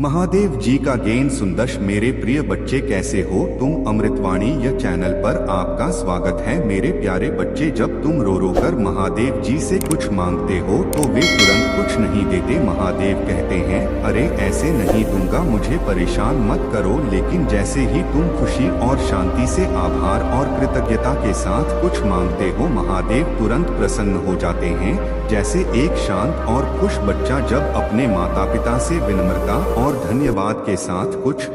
महादेव जी का ज्ञान सुंदर। मेरे प्रिय बच्चे कैसे हो तुम। अमृतवाणी यह चैनल पर आपका स्वागत है। मेरे प्यारे बच्चे, जब तुम रो रो कर महादेव जी से कुछ मांगते हो तो वे तुरंत कुछ नहीं देते। महादेव कहते हैं, अरे ऐसे नहीं दूंगा, मुझे परेशान मत करो। लेकिन जैसे ही तुम खुशी और शांति से आभार और कृतज्ञता के साथ कुछ मांगते हो, महादेव तुरंत प्रसन्न हो जाते हैं। जैसे एक शांत और खुश बच्चा जब अपने माता पिता से विनम्रता और धन्यवाद के साथ कुछ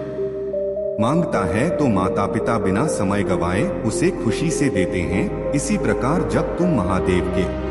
मांगता है तो माता पिता बिना समय गवाए उसे खुशी से देते हैं। इसी प्रकार जब तुम महादेव के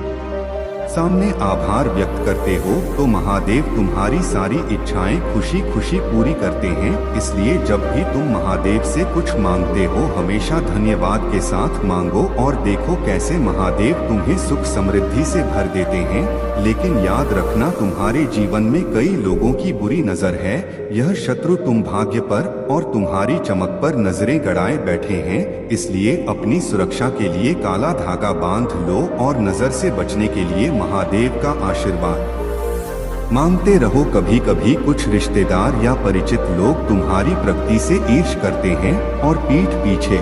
सामने आभार व्यक्त करते हो तो महादेव तुम्हारी सारी इच्छाएं खुशी खुशी पूरी करते हैं। इसलिए जब भी तुम महादेव से कुछ मांगते हो, हमेशा धन्यवाद के साथ मांगो और देखो कैसे महादेव तुम्हें सुख समृद्धि से भर देते हैं। लेकिन याद रखना, तुम्हारे जीवन में कई लोगों की बुरी नजर है। यह शत्रु तुम भाग्य पर और तुम्हारी चमक पर नजरें गड़ाए बैठे हैं। इसलिए अपनी सुरक्षा के लिए काला धागा बांध लो और नजर से बचने के लिए महादेव का आशीर्वाद मांगते रहो। कभी कभी कुछ रिश्तेदार या परिचित लोग तुम्हारी प्रगति से ईर्ष्या करते हैं और पीठ पीछे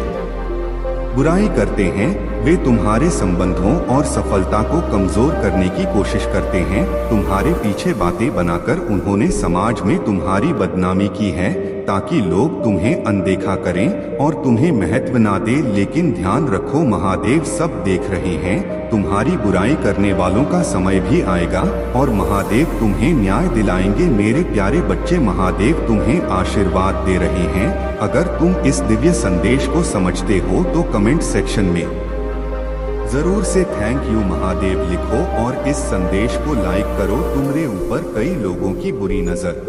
बुराई करते हैं। वे तुम्हारे संबंधों और सफलता को कमजोर करने की कोशिश करते हैं। तुम्हारे पीछे बातें बनाकर उन्होंने समाज में तुम्हारी बदनामी की है ताकि लोग तुम्हें अनदेखा करें और तुम्हें महत्व ना दे। लेकिन ध्यान रखो, महादेव सब देख रहे हैं। तुम्हारी बुराई करने वालों का समय भी आएगा और महादेव तुम्हें न्याय दिलाएंगे। मेरे प्यारे बच्चे, महादेव तुम्हें आशीर्वाद दे रहे हैं। अगर तुम इस दिव्य संदेश को समझते हो तो कमेंट सेक्शन में जरूर से थैंक यू महादेव लिखो और इस संदेश को लाइक करो। तुम्हारे ऊपर कई लोगों की बुरी नजर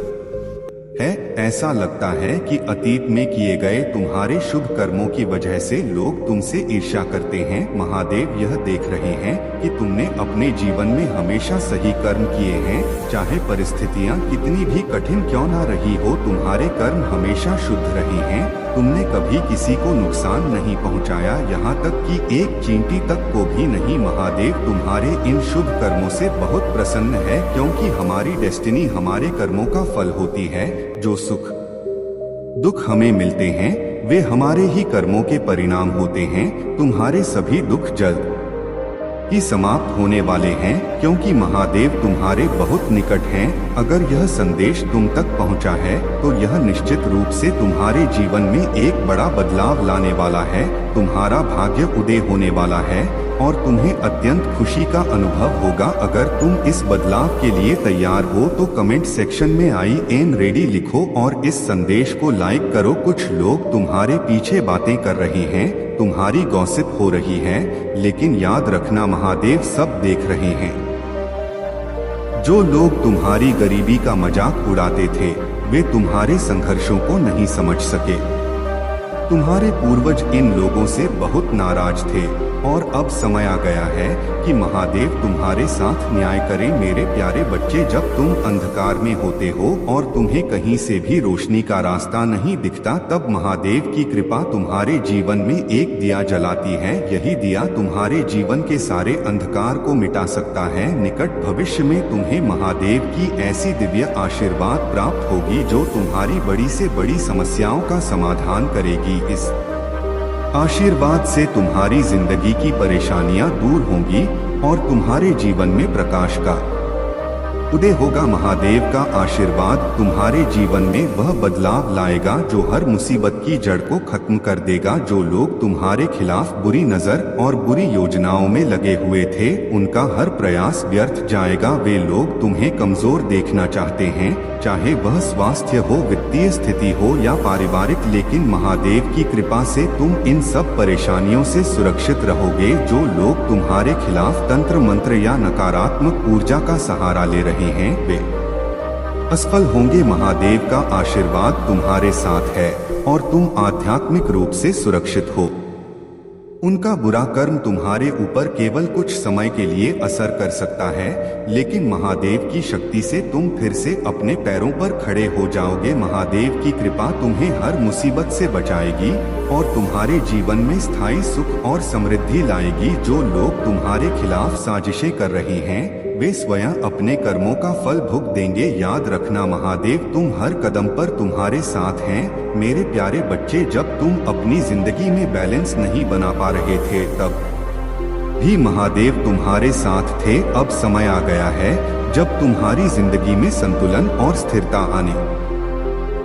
है। ऐसा लगता है कि अतीत में किए गए तुम्हारे शुभ कर्मों की वजह से लोग तुमसे ईर्ष्या करते हैं। महादेव यह देख रहे हैं कि तुमने अपने जीवन में हमेशा सही कर्म किए हैं। चाहे परिस्थितियां कितनी भी कठिन क्यों ना रही हो, तुम्हारे कर्म हमेशा शुद्ध रहे हैं। तुमने कभी किसी को नुकसान नहीं पहुंचाया, यहाँ तक कि एक चींटी तक को भी नहीं। महादेव तुम्हारे इन शुभ कर्मों से बहुत प्रसन्न है, क्योंकि हमारी डेस्टिनी हमारे कर्मों का फल होती है। जो सुख दुख हमें मिलते हैं वे हमारे ही कर्मों के परिणाम होते हैं। तुम्हारे सभी दुख जल्द ही समाप्त होने वाले हैं, क्योंकि महादेव तुम्हारे बहुत निकट हैं। अगर यह संदेश तुम तक पहुंचा है तो यह निश्चित रूप से तुम्हारे जीवन में एक बड़ा बदलाव लाने वाला है। तुम्हारा भाग्य उदय होने वाला है और तुम्हें अत्यंत खुशी का अनुभव होगा। अगर तुम इस बदलाव के लिए तैयार हो तो कमेंट सेक्शन में आई एम रेडी लिखो और इस संदेश को लाइक करो। कुछ लोग तुम्हारे पीछे बातें कर रहे हैं, तुम्हारी गॉसिप हो रही है, लेकिन याद रखना महादेव सब देख रहे हैं। जो लोग तुम्हारी गरीबी का मजाक उड़ाते थे वे तुम्हारे संघर्षों को नहीं समझ सके। तुम्हारे पूर्वज इन लोगों से बहुत नाराज थे और अब समय आ गया है कि महादेव तुम्हारे साथ न्याय करें। मेरे प्यारे बच्चे, जब तुम अंधकार में होते हो और तुम्हें कहीं से भी रोशनी का रास्ता नहीं दिखता, तब महादेव की कृपा तुम्हारे जीवन में एक दिया जलाती है। यही दिया तुम्हारे जीवन के सारे अंधकार को मिटा सकता है। निकट भविष्य में तुम्हें महादेव की ऐसी दिव्य आशीर्वाद प्राप्त होगी जो तुम्हारी बड़ी से बड़ी समस्याओं का समाधान करेगी। इस आशीर्वाद से तुम्हारी जिंदगी की परेशानियां दूर होंगी और तुम्हारे जीवन में प्रकाश का उदय होगा। महादेव का आशीर्वाद तुम्हारे जीवन में वह बदलाव लाएगा जो हर मुसीबत की जड़ को खत्म कर देगा। जो लोग तुम्हारे खिलाफ बुरी नजर और बुरी योजनाओं में लगे हुए थे, उनका हर प्रयास व्यर्थ जाएगा। वे लोग तुम्हें कमजोर देखना चाहते हैं, चाहे वह स्वास्थ्य हो, वित्तीय स्थिति हो या पारिवारिक। लेकिन महादेव की कृपा से तुम इन सब परेशानियों से सुरक्षित रहोगे। जो लोग तुम्हारे खिलाफ तंत्र मंत्र या नकारात्मक ऊर्जा का सहारा ले रहे हैं वे असफल होंगे। महादेव का आशीर्वाद तुम्हारे साथ है और तुम आध्यात्मिक रूप से सुरक्षित हो। उनका बुरा कर्म तुम्हारे ऊपर केवल कुछ समय के लिए असर कर सकता है, लेकिन महादेव की शक्ति से तुम फिर से अपने पैरों पर खड़े हो जाओगे। महादेव की कृपा तुम्हें हर मुसीबत से बचाएगी और तुम्हारे जीवन में स्थायी सुख और समृद्धि लाएगी। जो लोग तुम्हारे खिलाफ साजिशें कर रहे हैं वे स्वयं अपने कर्मों का फल भुगत देंगे। याद रखना महादेव तुम हर कदम पर तुम्हारे साथ हैं। मेरे प्यारे बच्चे, जब तुम अपनी जिंदगी में बैलेंस नहीं बना पा रहे थे तब भी महादेव तुम्हारे साथ थे। अब समय आ गया है जब तुम्हारी जिंदगी में संतुलन और स्थिरता आने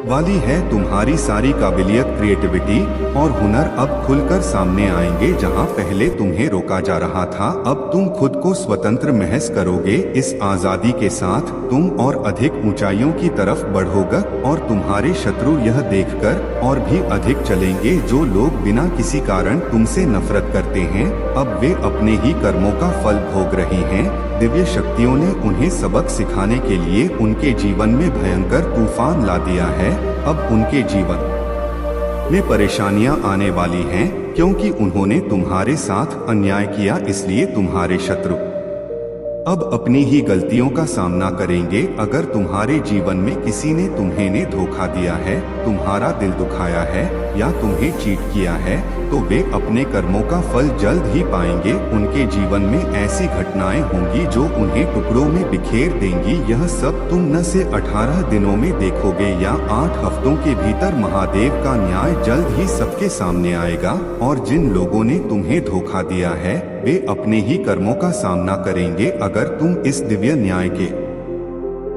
वाली है। तुम्हारी सारी काबिलियत, क्रिएटिविटी और हुनर अब खुलकर सामने आएंगे। जहां पहले तुम्हें रोका जा रहा था, अब तुम खुद को स्वतंत्र महसूस करोगे। इस आजादी के साथ तुम और अधिक ऊंचाइयों की तरफ बढ़ोगे और तुम्हारे शत्रु यह देखकर और भी अधिक चलेंगे। जो लोग बिना किसी कारण तुमसे नफरत करते हैं, अब वे अपने ही कर्मों का फल भोग रहे हैं। दिव्य शक्तियों ने उन्हें सबक सिखाने के लिए उनके जीवन में भयंकर तूफान ला दिया है। अब उनके जीवन में परेशानियां आने वाली हैं, क्योंकि उन्होंने तुम्हारे साथ अन्याय किया। इसलिए तुम्हारे शत्रु अब अपनी ही गलतियों का सामना करेंगे। अगर तुम्हारे जीवन में किसी ने तुम्हें धोखा दिया है, तुम्हारा दिल दुखाया है या तुम्हें चीट किया है, तो वे अपने कर्मों का फल जल्द ही पाएंगे। उनके जीवन में ऐसी घटनाएं होंगी जो उन्हें टुकड़ों में बिखेर देंगी। यह सब तुम न से 18 दिनों में देखोगे या 8 हफ्तों के भीतर महादेव का न्याय जल्द ही सबके सामने आएगा। और जिन लोगों ने तुम्हें धोखा दिया है, वे अपने ही कर्मों का सामना करेंगे। अगर तुम इस दिव्य न्याय के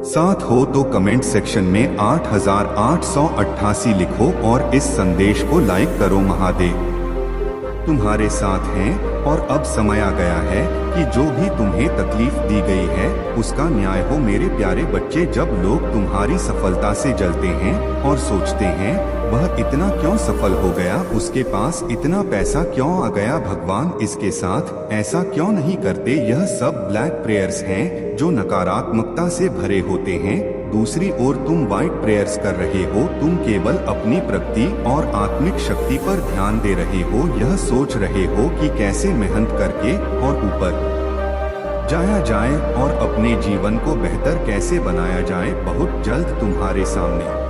साथ हो तो कमेंट सेक्शन में 8888 लिखो और इस संदेश को लाइक करो। महादेव तुम्हारे साथ हैं और अब समय आ गया है कि जो भी तुम्हें तकलीफ दी गई है उसका न्याय हो। मेरे प्यारे बच्चे, जब लोग तुम्हारी सफलता से जलते हैं और सोचते हैं वह इतना क्यों सफल हो गया, उसके पास इतना पैसा क्यों आ गया, भगवान इसके साथ ऐसा क्यों नहीं करते, यह सब ब्लैक प्रेयर्स हैं जो नकारात्मकता से भरे होते हैं। दूसरी ओर तुम व्हाइट प्रेयर्स कर रहे हो। तुम केवल अपनी प्रगति और आत्मिक शक्ति पर ध्यान दे रहे हो। यह सोच रहे हो कि कैसे मेहनत करके और ऊपर जाया जाए और अपने जीवन को बेहतर कैसे बनाया जाए। बहुत जल्द तुम्हारे सामने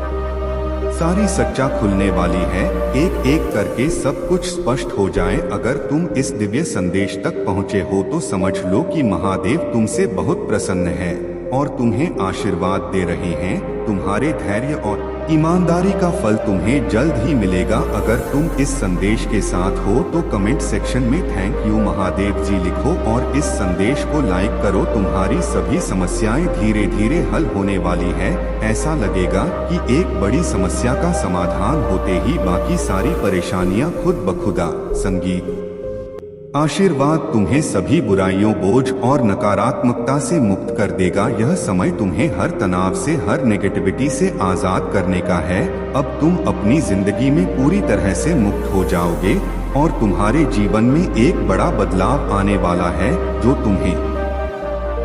सारी सच्चा खुलने वाली है। एक एक करके सब कुछ स्पष्ट हो जाए। अगर तुम इस दिव्य संदेश तक पहुँचे हो तो समझ लो कि महादेव तुमसे बहुत प्रसन्न है और तुम्हें आशीर्वाद दे रहे हैं। तुम्हारे धैर्य और ईमानदारी का फल तुम्हें जल्द ही मिलेगा। अगर तुम इस संदेश के साथ हो तो कमेंट सेक्शन में थैंक यू महादेव जी लिखो और इस संदेश को लाइक करो। तुम्हारी सभी समस्याएं धीरे धीरे हल होने वाली है। ऐसा लगेगा कि एक बड़ी समस्या का समाधान होते ही बाकी सारी परेशानियां खुद ब खुदा। संगीत आशीर्वाद तुम्हें सभी बुराइयों, बोझ और नकारात्मकता से मुक्त कर देगा। यह समय तुम्हें हर तनाव से, हर नेगेटिविटी से आजाद करने का है। अब तुम अपनी जिंदगी में पूरी तरह से मुक्त हो जाओगे और तुम्हारे जीवन में एक बड़ा बदलाव आने वाला है जो तुम्हें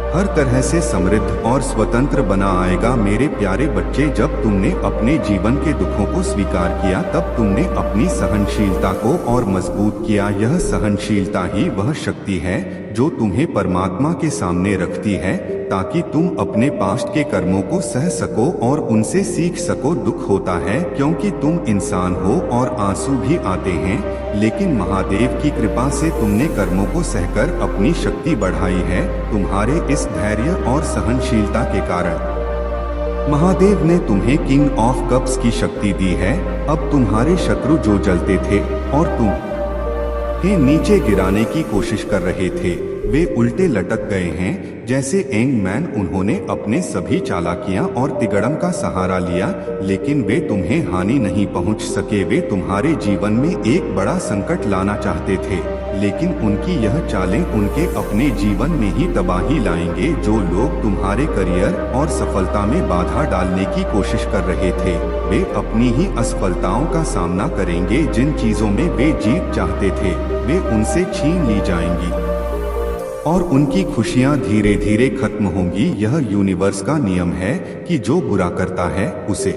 हर तरह से समृद्ध और स्वतंत्र बना आएगा। मेरे प्यारे बच्चे, जब तुमने अपने जीवन के दुखों को स्वीकार किया तब तुमने अपनी सहनशीलता को और मजबूत किया। यह सहनशीलता ही वह शक्ति है जो तुम्हें परमात्मा के सामने रखती है, ताकि तुम अपने पास्ट के कर्मों को सह सको और उनसे सीख सको। दुख होता है क्योंकि तुम इंसान हो और आंसू भी आते हैं, लेकिन महादेव की कृपा से तुमने कर्मों को सहकर अपनी शक्ति बढ़ाई है। तुम्हारे इस धैर्य और सहनशीलता के कारण महादेव ने तुम्हें किंग ऑफ कप्स की शक्ति दी है। अब तुम्हारे शत्रु जो जलते थे और तुम्हें नीचे गिराने की कोशिश कर रहे थे, वे उल्टे लटक गए हैं। जैसे एंग मैन, उन्होंने अपने सभी चालाकियां और तिगड़म का सहारा लिया, लेकिन वे तुम्हें हानि नहीं पहुंच सके। वे तुम्हारे जीवन में एक बड़ा संकट लाना चाहते थे, लेकिन उनकी यह चालें उनके अपने जीवन में ही तबाही लाएंगे। जो लोग तुम्हारे करियर और सफलता में बाधा डालने की कोशिश कर रहे थे, वे अपनी ही असफलताओं का सामना करेंगे। जिन चीजों में वे जीत चाहते थे, वे उनसे छीन ली जाएंगी और उनकी खुशियां धीरे धीरे खत्म होंगी। यह यूनिवर्स का नियम है कि जो बुरा करता है उसे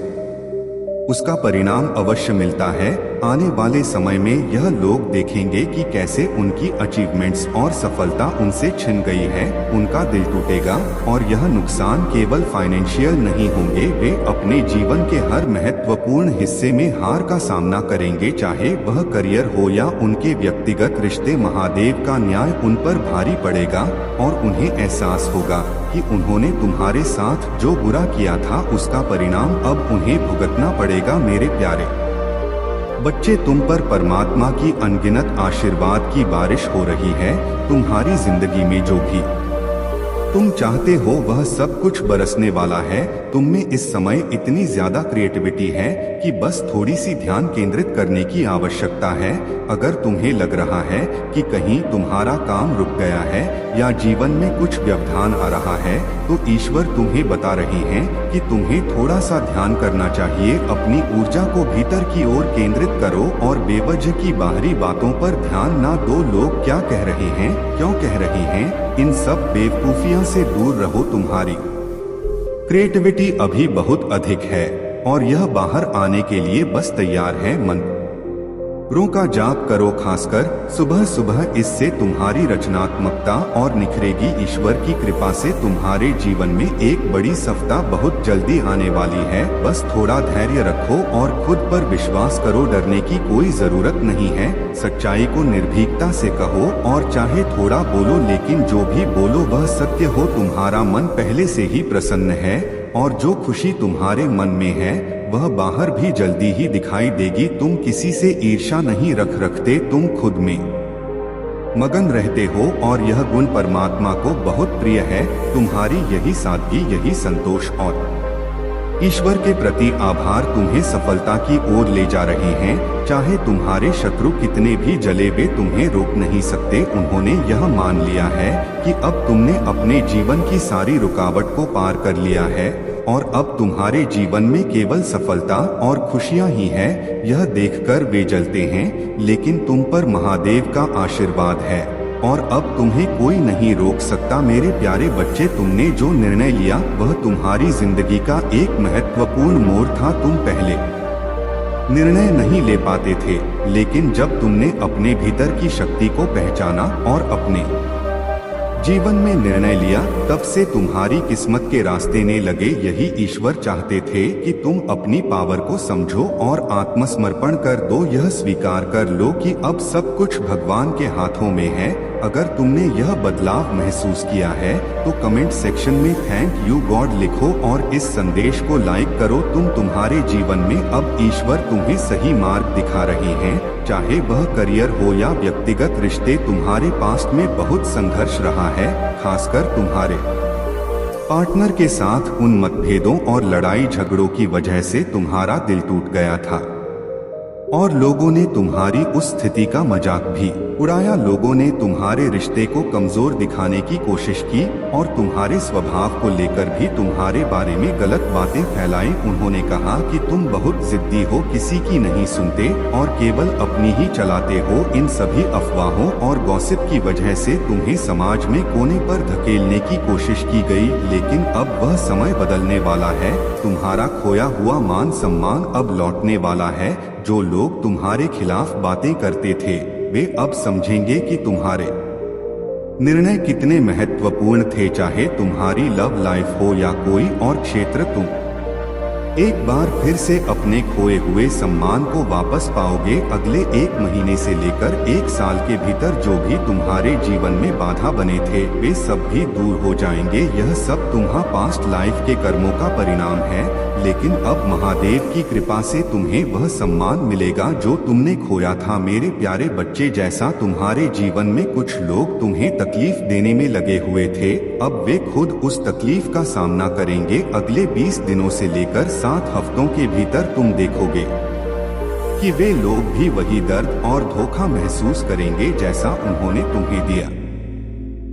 उसका परिणाम अवश्य मिलता है। आने वाले समय में यह लोग देखेंगे कि कैसे उनकी अचीवमेंट्स और सफलता उनसे छिन गई है। उनका दिल टूटेगा और यह नुकसान केवल फाइनेंशियल नहीं होंगे, वे अपने जीवन के हर महत्वपूर्ण हिस्से में हार का सामना करेंगे, चाहे वह करियर हो या उनके व्यक्तिगत रिश्ते। महादेव का न्याय उन पर भारी पड़ेगा और उन्हें एहसास होगा कि उन्होंने तुम्हारे साथ जो बुरा किया था उसका परिणाम अब उन्हें भुगतना पड़ेगा। मेरे प्यारे बच्चे, तुम पर परमात्मा की अनगिनत आशीर्वाद की बारिश हो रही है। तुम्हारी जिंदगी में जो भी तुम चाहते हो वह सब कुछ बरसने वाला है। तुम में इस समय इतनी ज्यादा क्रिएटिविटी है कि बस थोड़ी सी ध्यान केंद्रित करने की आवश्यकता है। अगर तुम्हें लग रहा है कि कहीं तुम्हारा काम रुक गया है या जीवन में कुछ व्यवधान आ रहा है, तो ईश्वर तुम्हें बता रहे हैं कि तुम्हें थोड़ा सा ध्यान करना चाहिए। अपनी ऊर्जा को भीतर की ओर केंद्रित करो और बेवजह की बाहरी बातों पर ध्यान ना दो। लोग क्या कह रहे हैं, क्यों कह रहे हैं, इन सब बेवकूफियों से दूर रहो। तुम्हारी क्रिएटिविटी अभी बहुत अधिक है और यह बाहर आने के लिए बस तैयार है। मंत्रों का जाप करो, खासकर सुबह सुबह, इससे तुम्हारी रचनात्मकता और निखरेगी। ईश्वर की कृपा से तुम्हारे जीवन में एक बड़ी सफलता बहुत जल्दी आने वाली है। बस थोड़ा धैर्य रखो और खुद पर विश्वास करो। डरने की कोई जरूरत नहीं है। सच्चाई को निर्भीकता से कहो और चाहे थोड़ा बोलो, लेकिन जो भी बोलो वह सत्य हो। तुम्हारा मन पहले से ही प्रसन्न है और जो खुशी तुम्हारे मन में है वह बाहर भी जल्दी ही दिखाई देगी। तुम किसी से ईर्ष्या नहीं रखते, तुम खुद में मगन रहते हो और यह गुण परमात्मा को बहुत प्रिय है। तुम्हारी यही सादगी, यही संतोष और ईश्वर के प्रति आभार तुम्हें सफलता की ओर ले जा रहे हैं। चाहे तुम्हारे शत्रु कितने भी जले, वे तुम्हें रोक नहीं सकते। उन्होंने यह मान लिया है कि अब तुमने अपने जीवन की सारी रुकावट को पार कर लिया है और अब तुम्हारे जीवन में केवल सफलता और खुशियां ही है। यह देखकर वे जलते हैं, लेकिन तुम पर महादेव का आशीर्वाद है और अब तुम्हें कोई नहीं रोक सकता। मेरे प्यारे बच्चे, तुमने जो निर्णय लिया वह तुम्हारी जिंदगी का एक महत्वपूर्ण मोड़ था। तुम पहले निर्णय नहीं ले पाते थे, लेकिन जब तुमने अपने भीतर की शक्ति को पहचाना और अपने जीवन में निर्णय लिया, तब से तुम्हारी किस्मत के रास्ते ने लगे। यही ईश्वर चाहते थे कि तुम अपनी पावर को समझो और आत्मसमर्पण कर दो। यह स्वीकार कर लो कि अब सब कुछ भगवान के हाथों में है। अगर तुमने यह बदलाव महसूस किया है तो कमेंट सेक्शन में थैंक यू गॉड लिखो और इस संदेश को लाइक करो। तुम्हारे जीवन में अब ईश्वर तुम्हें सही मार्ग दिखा रहे हैं। चाहे वह करियर हो या व्यक्तिगत रिश्ते, तुम्हारे पास्ट में बहुत संघर्ष रहा है, खासकर तुम्हारे पार्टनर के साथ। उन मतभेदों और लड़ाई झगड़ों की वजह से तुम्हारा दिल टूट गया था और लोगों ने तुम्हारी उस स्थिति का मजाक भी उड़ाया। लोगों ने तुम्हारे रिश्ते को कमजोर दिखाने की कोशिश की और तुम्हारे स्वभाव को लेकर भी तुम्हारे बारे में गलत बातें फैलाई। उन्होंने कहा कि तुम बहुत जिद्दी हो, किसी की नहीं सुनते और केवल अपनी ही चलाते हो। इन सभी अफवाहों और गॉसिप की वजह से तुम्हें समाज में कोने पर धकेलने की कोशिश की गई, लेकिन अब वह समय बदलने वाला है। तुम्हारा खोया हुआ मान सम्मान अब लौटने वाला है। जो लोग तुम्हारे खिलाफ बातें करते थे, वे अब समझेंगे कि तुम्हारे निर्णय कितने महत्वपूर्ण थे। चाहे तुम्हारी लव लाइफ हो या कोई और क्षेत्र, तुम एक बार फिर से अपने खोए हुए सम्मान को वापस पाओगे। अगले 1 महीने से लेकर 1 साल के भीतर जो भी तुम्हारे जीवन में बाधा बने थे, वे सब भी दूर हो जाएंगे। यह सब तुम्हारा पास्ट लाइफ के कर्मों का परिणाम है, लेकिन अब महादेव की कृपा से तुम्हें वह सम्मान मिलेगा जो तुमने खोया था। मेरे प्यारे बच्चे, जैसा तुम्हारे जीवन में कुछ लोग तुम्हें तकलीफ देने में लगे हुए थे, अब वे खुद उस तकलीफ का सामना करेंगे। अगले 20 दिनों से लेकर 7 हफ्तों के भीतर तुम देखोगे कि वे लोग भी वही दर्द और धोखा महसूस करेंगे जैसा उन्होंने तुम्हें दिया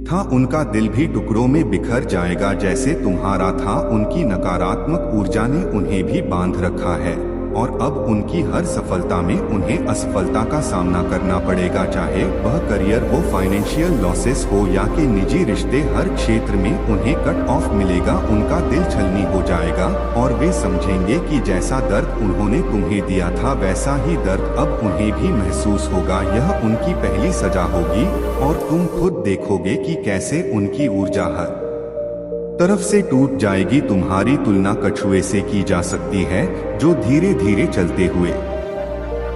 था। उनका दिल भी टुकड़ों में बिखर जाएगा जैसे तुम्हारा था। उनकी नकारात्मक ऊर्जा ने उन्हें भी बांध रखा है और अब उनकी हर सफलता में उन्हें असफलता का सामना करना पड़ेगा, चाहे वह करियर हो, फाइनेंशियल लॉसेस हो या कि निजी रिश्ते। हर क्षेत्र में उन्हें कट ऑफ मिलेगा, उनका दिल छलनी हो जाएगा और वे समझेंगे कि जैसा दर्द उन्होंने तुम्हें दिया था वैसा ही दर्द अब उन्हें भी महसूस होगा। यह उनकी पहली सजा होगी और तुम खुद देखोगे कि कैसे उनकी ऊर्जा हर तरफ से टूट जाएगी। तुम्हारी तुलना कछुए से की जा सकती है जो धीरे धीरे चलते हुए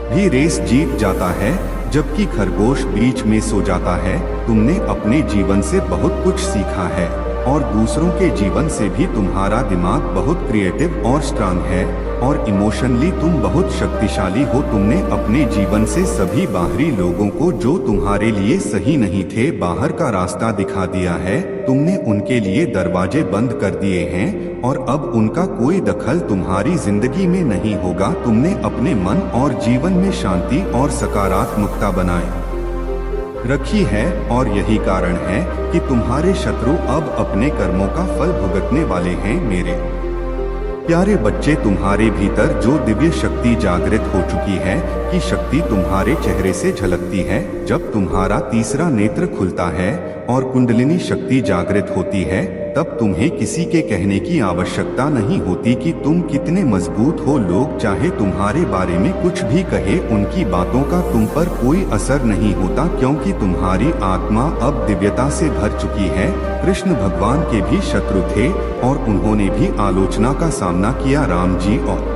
भी रेस जीत जाता है, जबकि खरगोश बीच में सो जाता है। तुमने अपने जीवन से बहुत कुछ सीखा है और दूसरों के जीवन से भी। तुम्हारा दिमाग बहुत क्रिएटिव और स्ट्रांग है और इमोशनली तुम बहुत शक्तिशाली हो। तुमने अपने जीवन से सभी बाहरी लोगों को जो तुम्हारे लिए सही नहीं थे बाहर का रास्ता दिखा दिया है। तुमने उनके लिए दरवाजे बंद कर दिए हैं और अब उनका कोई दखल तुम्हारी जिंदगी में नहीं होगा। तुमने अपने मन और जीवन में शांति और सकारात्मकता बनाए रखी है और यही कारण है कि तुम्हारे शत्रु अब अपने कर्मों का फल भुगतने वाले हैं। मेरे प्यारे बच्चे, तुम्हारे भीतर जो दिव्य शक्ति जागृत हो चुकी है कि शक्ति तुम्हारे चेहरे से झलकती है। जब तुम्हारा तीसरा नेत्र खुलता है और कुंडलिनी शक्ति जागृत होती है तब तुम्हें किसी के कहने की आवश्यकता नहीं होती कि तुम कितने मजबूत हो। लोग चाहे तुम्हारे बारे में कुछ भी कहे, उनकी बातों का तुम पर कोई असर नहीं होता क्योंकि तुम्हारी आत्मा अब दिव्यता से भर चुकी है। कृष्ण भगवान के भी शत्रु थे और उन्होंने भी आलोचना का सामना किया। राम जी और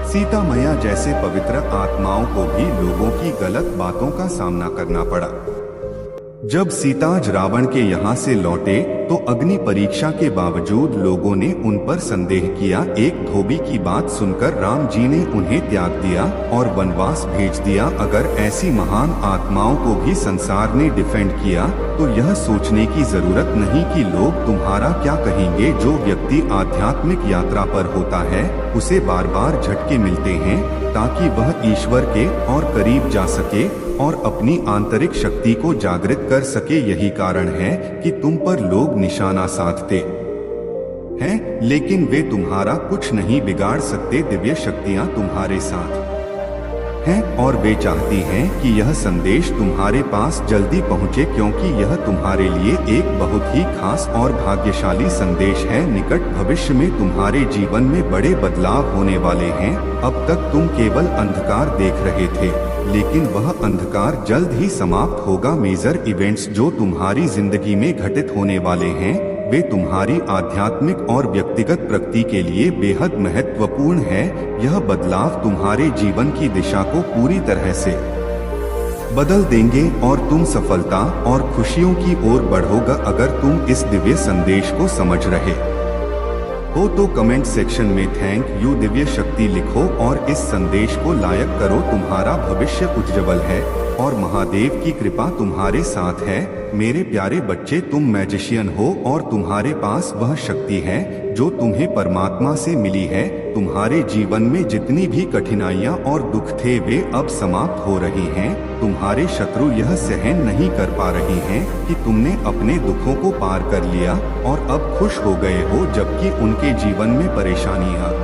सीता मैया जैसे पवित्र आत्माओं को भी लोगों की गलत बातों का सामना करना पड़ा। जब सीताज रावण के यहाँ से लौटे तो अग्नि परीक्षा के बावजूद लोगों ने उन पर संदेह किया। एक धोबी की बात सुनकर राम जी ने उन्हें त्याग दिया और वनवास भेज दिया। अगर ऐसी महान आत्माओं को भी संसार ने डिफेंड किया तो यह सोचने की जरूरत नहीं कि लोग तुम्हारा क्या कहेंगे। जो व्यक्ति आध्यात्मिक यात्रा पर होता है उसे बार बार झटके मिलते हैं ताकि वह ईश्वर के और करीब जा सके और अपनी आंतरिक शक्ति को जागृत कर सके। यही कारण है कि तुम पर लोग निशाना साधते हैं, लेकिन वे तुम्हारा कुछ नहीं बिगाड़ सकते। दिव्य शक्तियां तुम्हारे साथ हैं और वे चाहती हैं कि यह संदेश तुम्हारे पास जल्दी पहुंचे क्योंकि यह तुम्हारे लिए एक बहुत ही खास और भाग्यशाली संदेश है। निकट भविष्य में तुम्हारे जीवन में बड़े बदलाव होने वाले हैं। अब तक तुम केवल अंधकार देख रहे थे, लेकिन वह अंधकार जल्द ही समाप्त होगा। मेजर इवेंट्स जो तुम्हारी जिंदगी में घटित होने वाले हैं वे तुम्हारी आध्यात्मिक और व्यक्तिगत प्रगति के लिए बेहद महत्वपूर्ण है। यह बदलाव तुम्हारे जीवन की दिशा को पूरी तरह से बदल देंगे और तुम सफलता और खुशियों की ओर बढ़ोगे। अगर तुम इस दिव्य संदेश को समझ रहे हो तो कमेंट सेक्शन में थैंक यू दिव्य शक्ति लिखो और इस संदेश को लाइक करो। तुम्हारा भविष्य उज्जवल है और महादेव की कृपा तुम्हारे साथ है। मेरे प्यारे बच्चे, तुम मैजिशियन हो और तुम्हारे पास वह शक्ति है जो तुम्हें परमात्मा से मिली है। तुम्हारे जीवन में जितनी भी कठिनाइयां और दुख थे वे अब समाप्त हो रही हैं। तुम्हारे शत्रु यह सहन नहीं कर पा रहे हैं कि तुमने अपने दुखों को पार कर लिया और अब खुश हो गए हो, जबकि उनके जीवन में परेशानियां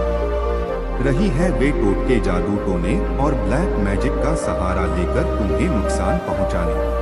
रही है। वे टोटके, जादू टोने और ब्लैक मैजिक का सहारा लेकर तुम्हें नुकसान पहुंचाने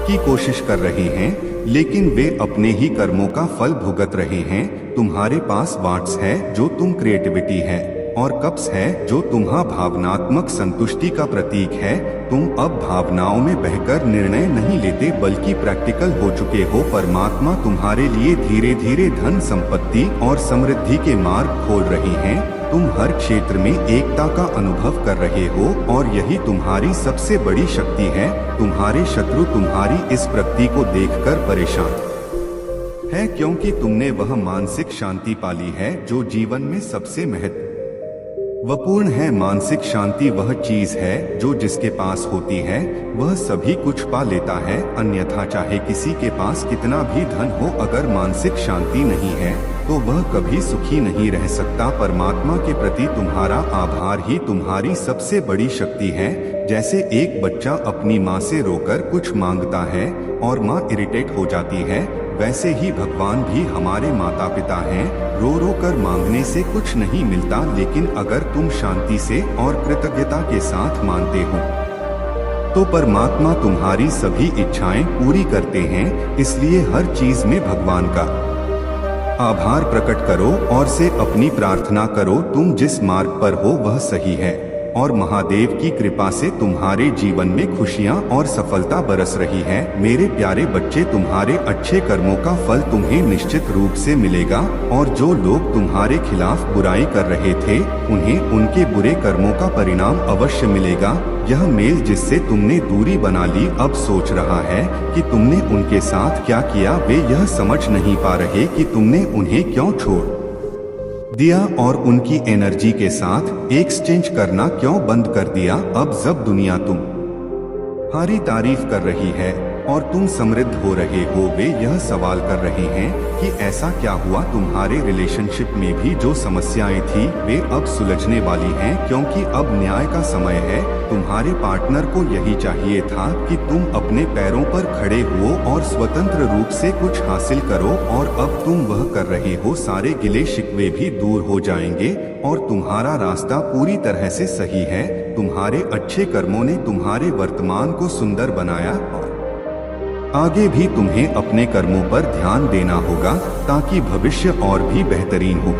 की कोशिश कर रहे हैं, लेकिन वे अपने ही कर्मों का फल भुगत रहे हैं। तुम्हारे पास वाट्स है जो तुम क्रिएटिविटी है और कप्स है जो तुम्हारा भावनात्मक संतुष्टि का प्रतीक है। तुम अब भावनाओं में बहकर निर्णय नहीं लेते बल्कि प्रैक्टिकल हो चुके हो। परमात्मा तुम्हारे लिए धीरे धीरे धन, संपत्ति और समृद्धि के मार्ग खोल रही हैं। तुम हर क्षेत्र में एकता का अनुभव कर रहे हो और यही तुम्हारी सबसे बड़ी शक्ति है। तुम्हारे शत्रु तुम्हारी इस प्रगति को देखकर परेशान है क्योंकि तुमने वह मानसिक शांति पाली है जो जीवन में सबसे महत्वपूर्ण है। मानसिक शांति वह चीज है जो जिसके पास होती है वह सभी कुछ पा लेता है। अन्यथा चाहे किसी के पास कितना भी धन हो, अगर मानसिक शांति नहीं है तो वह कभी सुखी नहीं रह सकता। परमात्मा के प्रति तुम्हारा आभार ही तुम्हारी सबसे बड़ी शक्ति है। जैसे एक बच्चा अपनी माँ से रोकर कुछ मांगता है और माँ इरिटेट हो जाती है, वैसे ही भगवान भी हमारे माता पिता हैं। रो रो कर मांगने से कुछ नहीं मिलता, लेकिन अगर तुम शांति से और कृतज्ञता के साथ मांगते हो तो परमात्मा तुम्हारी सभी इच्छाएं पूरी करते हैं। इसलिए हर चीज में भगवान का आभार प्रकट करो और से अपनी प्रार्थना करो। तुम जिस मार्ग पर हो वह सही है और महादेव की कृपा से तुम्हारे जीवन में खुशियां और सफलता बरस रही है। मेरे प्यारे बच्चे, तुम्हारे अच्छे कर्मों का फल तुम्हें निश्चित रूप से मिलेगा और जो लोग तुम्हारे खिलाफ बुराई कर रहे थे उन्हें उनके बुरे कर्मों का परिणाम अवश्य मिलेगा। यह मेल जिससे तुमने दूरी बना ली अब सोच रहा है कि तुमने उनके साथ क्या किया। वे यह समझ नहीं पा रहे कि तुमने उन्हें क्यों छोड़ दिया और उनकी एनर्जी के साथ एक्सचेंज करना क्यों बंद कर दिया। अब जब दुनिया तुम्हारी तारीफ कर रही है और तुम समृद्ध हो रहे हो, वे यह सवाल कर रहे हैं कि ऐसा क्या हुआ। तुम्हारे रिलेशनशिप में भी जो समस्याएं थी वे अब सुलझने वाली हैं, क्योंकि अब न्याय का समय है। तुम्हारे पार्टनर को यही चाहिए था कि तुम अपने पैरों पर खड़े हो और स्वतंत्र रूप से कुछ हासिल करो, और अब तुम वह कर रहे हो। सारे गिले शिकवे भी दूर हो जाएंगे और तुम्हारा रास्ता पूरी तरह से सही है। तुम्हारे अच्छे कर्मों ने तुम्हारे वर्तमान को सुंदर बनाया और आगे भी तुम्हें अपने कर्मों पर ध्यान देना होगा ताकि भविष्य और भी बेहतरीन हो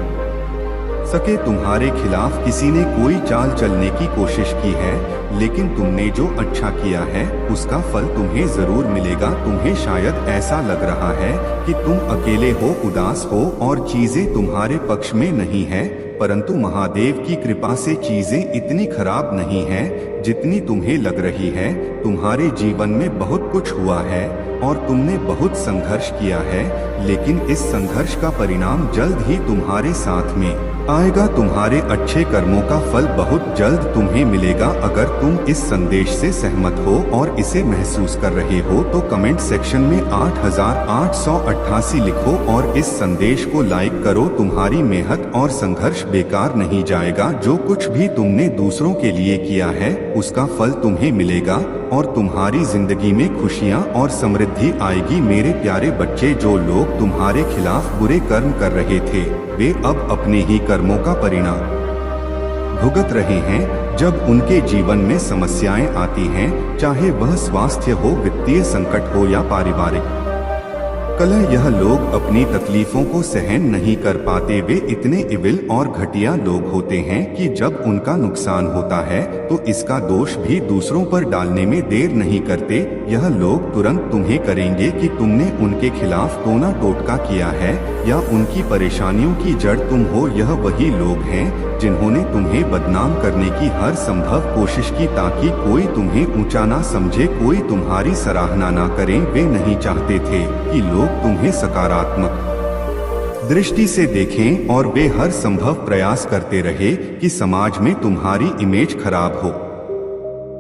सके। तुम्हारे खिलाफ किसी ने कोई चाल चलने की कोशिश की है, लेकिन तुमने जो अच्छा किया है उसका फल तुम्हें जरूर मिलेगा। तुम्हें शायद ऐसा लग रहा है कि तुम अकेले हो, उदास हो और चीजें तुम्हारे पक्ष में नहीं है, परंतु महादेव की कृपा से चीजें इतनी खराब नहीं है जितनी तुम्हें लग रही है। तुम्हारे जीवन में बहुत कुछ हुआ है और तुमने बहुत संघर्ष किया है, लेकिन इस संघर्ष का परिणाम जल्द ही तुम्हारे साथ में आएगा। तुम्हारे अच्छे कर्मों का फल बहुत जल्द तुम्हें मिलेगा। अगर तुम इस संदेश से सहमत हो और इसे महसूस कर रहे हो तो कमेंट सेक्शन में 8888 लिखो और इस संदेश को लाइक करो। तुम्हारी मेहनत और संघर्ष बेकार नहीं जाएगा। जो कुछ भी तुमने दूसरों के लिए किया है उसका फल तुम्हें मिलेगा और तुम्हारी जिंदगी में खुशियां और समृद्धि आएगी। मेरे प्यारे बच्चे, जो लोग तुम्हारे खिलाफ बुरे कर्म कर रहे थे वे अब अपने ही कर्मों का परिणाम भुगत रहे हैं। जब उनके जीवन में समस्याएं आती हैं, चाहे वह स्वास्थ्य हो, वित्तीय संकट हो या पारिवारिक कलह, यह लोग अपनी तकलीफों को सहन नहीं कर पाते। वे इतने इविल और घटिया लोग होते हैं कि जब उनका नुकसान होता है तो इसका दोष भी दूसरों पर डालने में देर नहीं करते। यह लोग तुरंत तुम्हें करेंगे कि तुमने उनके खिलाफ टोना टोटका किया है या उनकी परेशानियों की जड़ तुम हो। यह वही लोग हैं जिन्होंने तुम्हें बदनाम करने की हर संभव कोशिश की ताकि कोई तुम्हें ऊंचा ना समझे, कोई तुम्हारी सराहना ना करे। वे नहीं चाहते थे कि लोग तुम्हें सकारात्मक दृष्टि से देखें और वे हर संभव प्रयास करते रहे कि समाज में तुम्हारी इमेज खराब हो,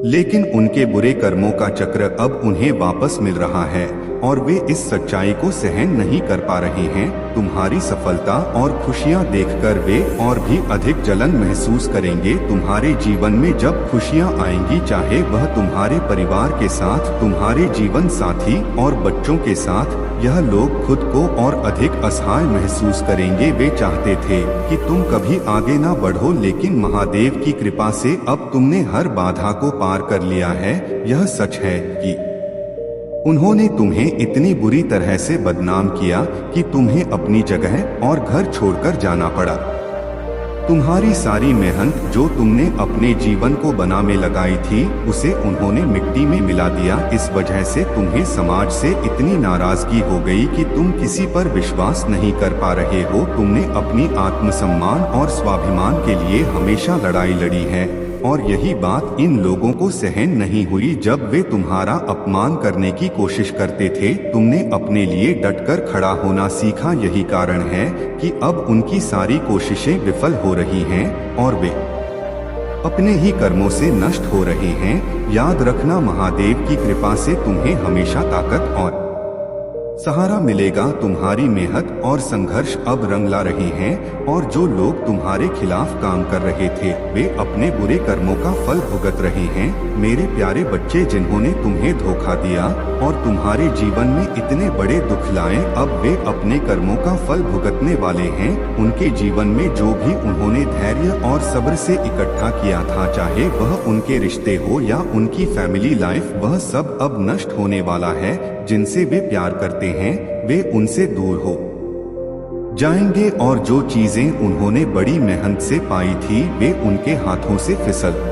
लेकिन उनके बुरे कर्मों का चक्र अब उन्हें वापस मिल रहा है और वे इस सच्चाई को सहन नहीं कर पा रहे हैं। तुम्हारी सफलता और खुशियां देखकर वे और भी अधिक जलन महसूस करेंगे। तुम्हारे जीवन में जब खुशियां आएंगी, चाहे वह तुम्हारे परिवार के साथ, तुम्हारे जीवन साथी और बच्चों के साथ, यह लोग खुद को और अधिक असहाय महसूस करेंगे। वे चाहते थे कि तुम कभी आगे ना बढ़ो, लेकिन महादेव की कृपा से अब तुमने हर बाधा को पार कर लिया है। यह सच है कि उन्होंने तुम्हें इतनी बुरी तरह से बदनाम किया कि तुम्हें अपनी जगह और घर छोड़कर जाना पड़ा। तुम्हारी सारी मेहनत जो तुमने अपने जीवन को बनाने लगाई थी उसे उन्होंने मिट्टी में मिला दिया। इस वजह से तुम्हें समाज से इतनी नाराजगी हो गई कि तुम किसी पर विश्वास नहीं कर पा रहे हो। तुमने अपनी आत्मसम्मान और स्वाभिमान के लिए हमेशा लड़ाई लड़ी है और यही बात इन लोगों को सहन नहीं हुई जब वे तुम्हारा अपमान करने की कोशिश करते थे। तुमने अपने लिए डटकर खड़ा होना सीखा। यही कारण है कि अब उनकी सारी कोशिशें विफल हो रही हैं और वे अपने ही कर्मों से नष्ट हो रहे हैं। याद रखना, महादेव की कृपा से तुम्हें हमेशा ताकत और सहारा मिलेगा। तुम्हारी मेहनत और संघर्ष अब रंग ला रहे हैं और जो लोग तुम्हारे खिलाफ काम कर रहे थे वे अपने बुरे कर्मों का फल भुगत रहे हैं। मेरे प्यारे बच्चे, जिन्होंने तुम्हें धोखा दिया और तुम्हारे जीवन में इतने बड़े दुख लाए, अब वे अपने कर्मों का फल भुगतने वाले हैं। उनके जीवन में जो भी उन्होंने धैर्य और सब्र से इकट्ठा किया था, चाहे वह उनके रिश्ते हो या उनकी फैमिली लाइफ, वह सब अब नष्ट होने वाला है। जिनसे वे प्यार करते हैं वे उनसे दूर हो जाएंगे और जो चीजें उन्होंने बड़ी मेहनत से पाई थी वे उनके हाथों से फिसल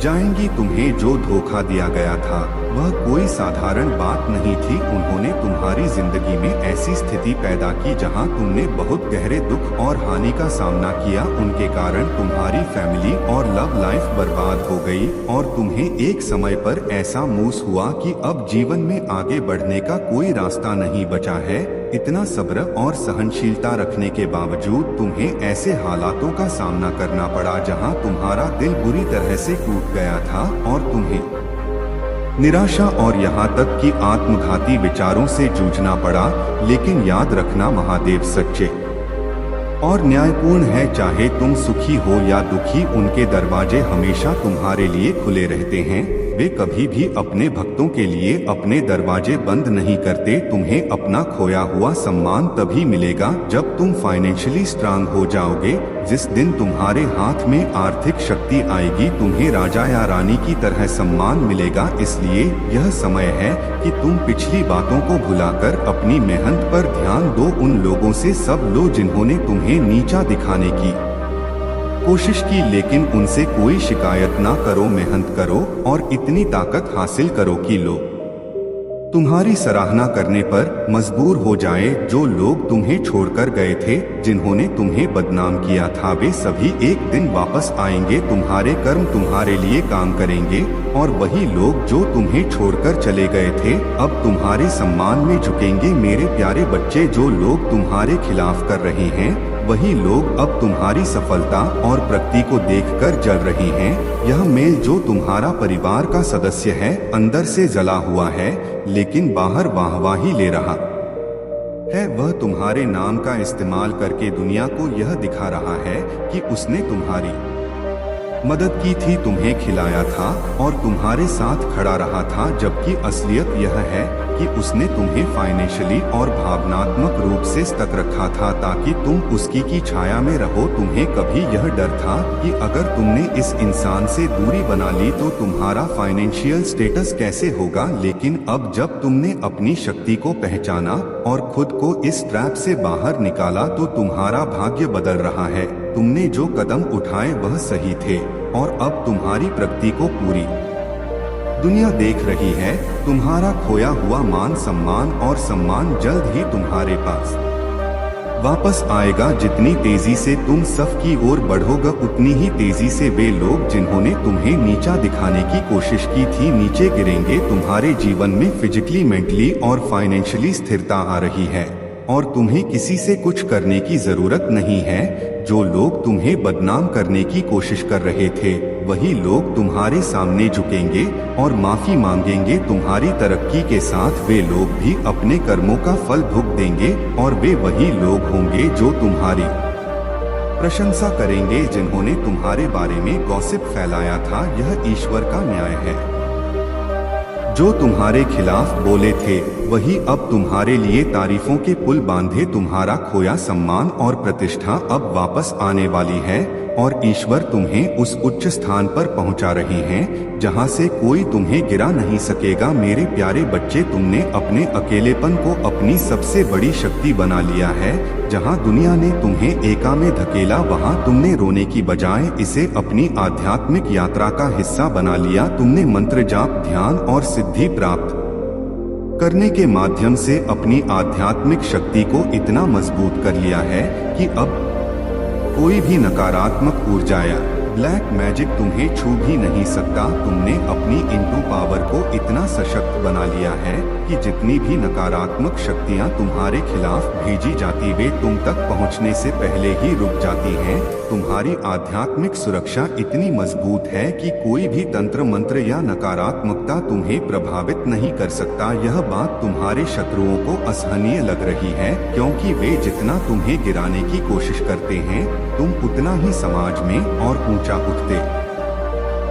जाएंगी। तुम्हें जो धोखा दिया गया था वह कोई साधारण बात नहीं थी। उन्होंने तुम्हारी जिंदगी में ऐसी स्थिति पैदा की जहां तुमने बहुत गहरे दुख और हानि का सामना किया। उनके कारण तुम्हारी फैमिली और लव लाइफ बर्बाद हो गई और तुम्हें एक समय पर ऐसा महसूस हुआ कि अब जीवन में आगे बढ़ने का कोई रास्ता नहीं बचा है। इतना सब्र और सहनशीलता रखने के बावजूद तुम्हें ऐसे हालातों का सामना करना पड़ा जहां तुम्हारा दिल बुरी तरह से टूट गया था और तुम्हें निराशा और यहां तक कि आत्मघाती विचारों से जूझना पड़ा। लेकिन याद रखना, महादेव सच्चे और न्यायपूर्ण है। चाहे तुम सुखी हो या दुखी, उनके दरवाजे हमेशा तुम्हारे लिए खुले रहते हैं। वे कभी भी अपने भक्तों के लिए अपने दरवाजे बंद नहीं करते। तुम्हें अपना खोया हुआ सम्मान तभी मिलेगा जब तुम फाइनेंशियली स्ट्रांग हो जाओगे। जिस दिन तुम्हारे हाथ में आर्थिक शक्ति आएगी, तुम्हें राजा या रानी की तरह सम्मान मिलेगा। इसलिए यह समय है कि तुम पिछली बातों को भुलाकर अपनी मेहनत पर ध्यान दो। उन लोगों से सब लो जिन्होंने तुम्हें नीचा दिखाने की कोशिश की, लेकिन उनसे कोई शिकायत ना करो। मेहनत करो और इतनी ताकत हासिल करो कि लोग तुम्हारी सराहना करने पर मजबूर हो जाए। जो लोग तुम्हें छोड़कर गए थे, जिन्होंने तुम्हें बदनाम किया था, वे सभी एक दिन वापस आएंगे। तुम्हारे कर्म तुम्हारे लिए काम करेंगे और वही लोग जो तुम्हें छोड़कर चले गए थे अब तुम्हारे सम्मान में झुकेंगे। मेरे प्यारे बच्चे, जो लोग तुम्हारे खिलाफ कर रहे हैं वही लोग अब तुम्हारी सफलता और प्रगति को देखकर जल रहे हैं। यह मेल जो तुम्हारा परिवार का सदस्य है अंदर से जला हुआ है लेकिन बाहर वाहवाही ले रहा है। वह तुम्हारे नाम का इस्तेमाल करके दुनिया को यह दिखा रहा है कि उसने तुम्हारी मदद की थी, तुम्हें खिलाया था और तुम्हारे साथ खड़ा रहा था। जबकि असलियत यह है कि उसने तुम्हें फाइनेंशियली और भावनात्मक रूप से स्टक रखा था ताकि तुम उसकी की छाया में रहो। तुम्हें कभी यह डर था कि अगर तुमने इस इंसान से दूरी बना ली तो तुम्हारा फाइनेंशियल स्टेटस कैसे होगा। लेकिन अब जब तुमने अपनी शक्ति को पहचाना और खुद को इस ट्रैप से बाहर निकाला तो तुम्हारा भाग्य बदल रहा है। तुमने जो कदम उठाए वह सही थे और अब तुम्हारी प्रगति को पूरी दुनिया देख रही है। तुम्हारा खोया हुआ मान सम्मान और सम्मान जल्द ही तुम्हारे पास वापस आएगा। जितनी तेजी से तुम सफ की ओर बढ़ोगे उतनी ही तेजी से वे लोग जिन्होंने तुम्हें नीचा दिखाने की कोशिश की थी नीचे गिरेंगे। तुम्हारे जीवन में फिजिकली, मेंटली और फाइनेंशियली स्थिरता आ रही है और तुम्हें किसी से कुछ करने की जरूरत नहीं है। जो लोग तुम्हें बदनाम करने की कोशिश कर रहे थे वही लोग तुम्हारे सामने झुकेंगे और माफी मांगेंगे। तुम्हारी तरक्की के साथ वे लोग भी अपने कर्मों का फल भुगत देंगे और वे वही लोग होंगे जो तुम्हारी प्रशंसा करेंगे जिन्होंने तुम्हारे बारे में गॉसिप फैलाया था। यह ईश्वर का न्याय है। जो तुम्हारे खिलाफ बोले थे वही अब तुम्हारे लिए तारीफों के पुल बांधे। तुम्हारा खोया सम्मान और प्रतिष्ठा अब वापस आने वाली है और ईश्वर तुम्हें उस उच्च स्थान पर पहुंचा रहे हैं जहां से कोई तुम्हें गिरा नहीं सकेगा। मेरे प्यारे बच्चे, तुमने अपने अकेलेपन को अपनी सबसे बड़ी शक्ति बना लिया है। जहां दुनिया ने तुम्हें एका में धकेला वहां तुमने रोने की बजाय इसे अपनी आध्यात्मिक यात्रा का हिस्सा बना लिया। तुमने मंत्र जाप, ध्यान और सिद्धि प्राप्त करने के माध्यम से अपनी आध्यात्मिक शक्ति को इतना मजबूत कर लिया है कि अब कोई भी नकारात्मक ऊर्जा या ब्लैक मैजिक तुम्हें छू भी नहीं सकता। तुमने अपनी इंटू पावर को इतना सशक्त बना लिया है कि जितनी भी नकारात्मक शक्तियां तुम्हारे खिलाफ भेजी जाती वे तुम तक पहुंचने से पहले ही रुक जाती हैं। तुम्हारी आध्यात्मिक सुरक्षा इतनी मजबूत है कि कोई भी तंत्र मंत्र या नकारात्मकता तुम्हें प्रभावित नहीं कर सकता। यह बात तुम्हारे शत्रुओं को असहनीय लग रही है, क्योंकि वे जितना तुम्हें गिराने की कोशिश करते हैं तुम उतना ही समाज में और ऊंचा उठते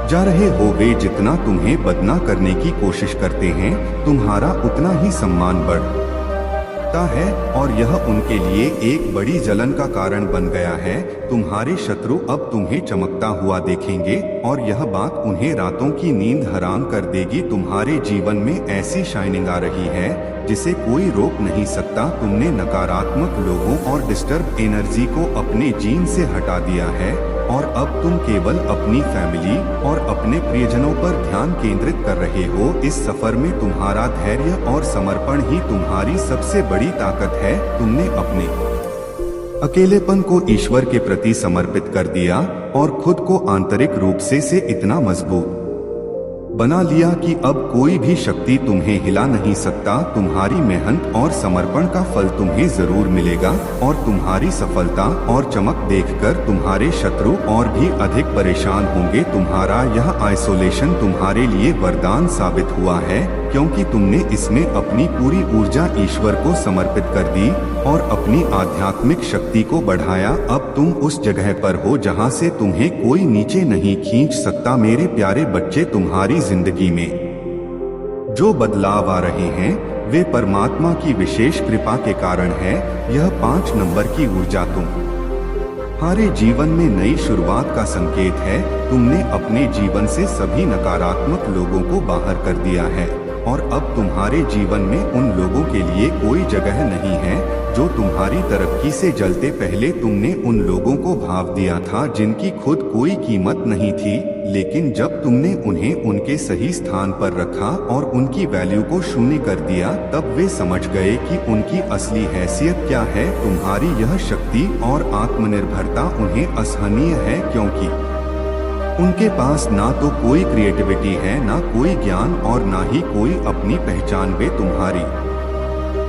जा रहे हो। वे जितना तुम्हें बदनाम करने की कोशिश करते हैं तुम्हारा उतना ही सम्मान बढ़ता है, और यह उनके लिए एक बड़ी जलन का कारण बन गया है। तुम्हारे शत्रु अब तुम्हें चमकता हुआ देखेंगे और यह बात उन्हें रातों की नींद हराम कर देगी। तुम्हारे जीवन में ऐसी शाइनिंग आ रही है जिसे कोई रोक नहीं सकता। तुमने नकारात्मक लोगों और डिस्टर्ब एनर्जी को अपने जीन से हटा दिया है और अब तुम केवल अपनी फैमिली और अपने प्रियजनों पर ध्यान केंद्रित कर रहे हो। इस सफर में तुम्हारा धैर्य और समर्पण ही तुम्हारी सबसे बड़ी ताकत है। तुमने अपने अकेलेपन को ईश्वर के प्रति समर्पित कर दिया और खुद को आंतरिक रूप से इतना मजबूत बना लिया कि अब कोई भी शक्ति तुम्हें हिला नहीं सकता। तुम्हारी मेहनत और समर्पण का फल तुम्हें जरूर मिलेगा और तुम्हारी सफलता और चमक देखकर तुम्हारे शत्रु और भी अधिक परेशान होंगे। तुम्हारा यह आइसोलेशन तुम्हारे लिए वरदान साबित हुआ है, क्योंकि तुमने इसमें अपनी पूरी ऊर्जा ईश्वर को समर्पित कर दी और अपनी आध्यात्मिक शक्ति को बढ़ाया। अब तुम उस जगह पर हो जहां से तुम्हें कोई नीचे नहीं खींच सकता। मेरे प्यारे बच्चे, तुम्हारी जिंदगी में जो बदलाव आ रहे हैं वे परमात्मा की विशेष कृपा के कारण है। यह 5 नंबर की ऊर्जा तुम्हारे जीवन में नई शुरुआत का संकेत है। तुमने अपने जीवन से सभी नकारात्मक लोगों को बाहर कर दिया है और अब तुम्हारे जीवन में उन लोगों के लिए कोई जगह नहीं है जो तुम्हारी तरक्की से जलते। पहले तुमने उन लोगों को भाव दिया था जिनकी खुद कोई कीमत नहीं थी, लेकिन जब तुमने उन्हें उनके सही स्थान पर रखा और उनकी वैल्यू को शून्य कर दिया तब वे समझ गए कि उनकी असली हैसियत क्या है। तुम्हारी यह शक्ति और आत्मनिर्भरता उन्हें असहनीय है, क्योंकि उनके पास ना तो कोई क्रिएटिविटी है, ना कोई ज्ञान और ना ही कोई अपनी पहचान। वे तुम्हारी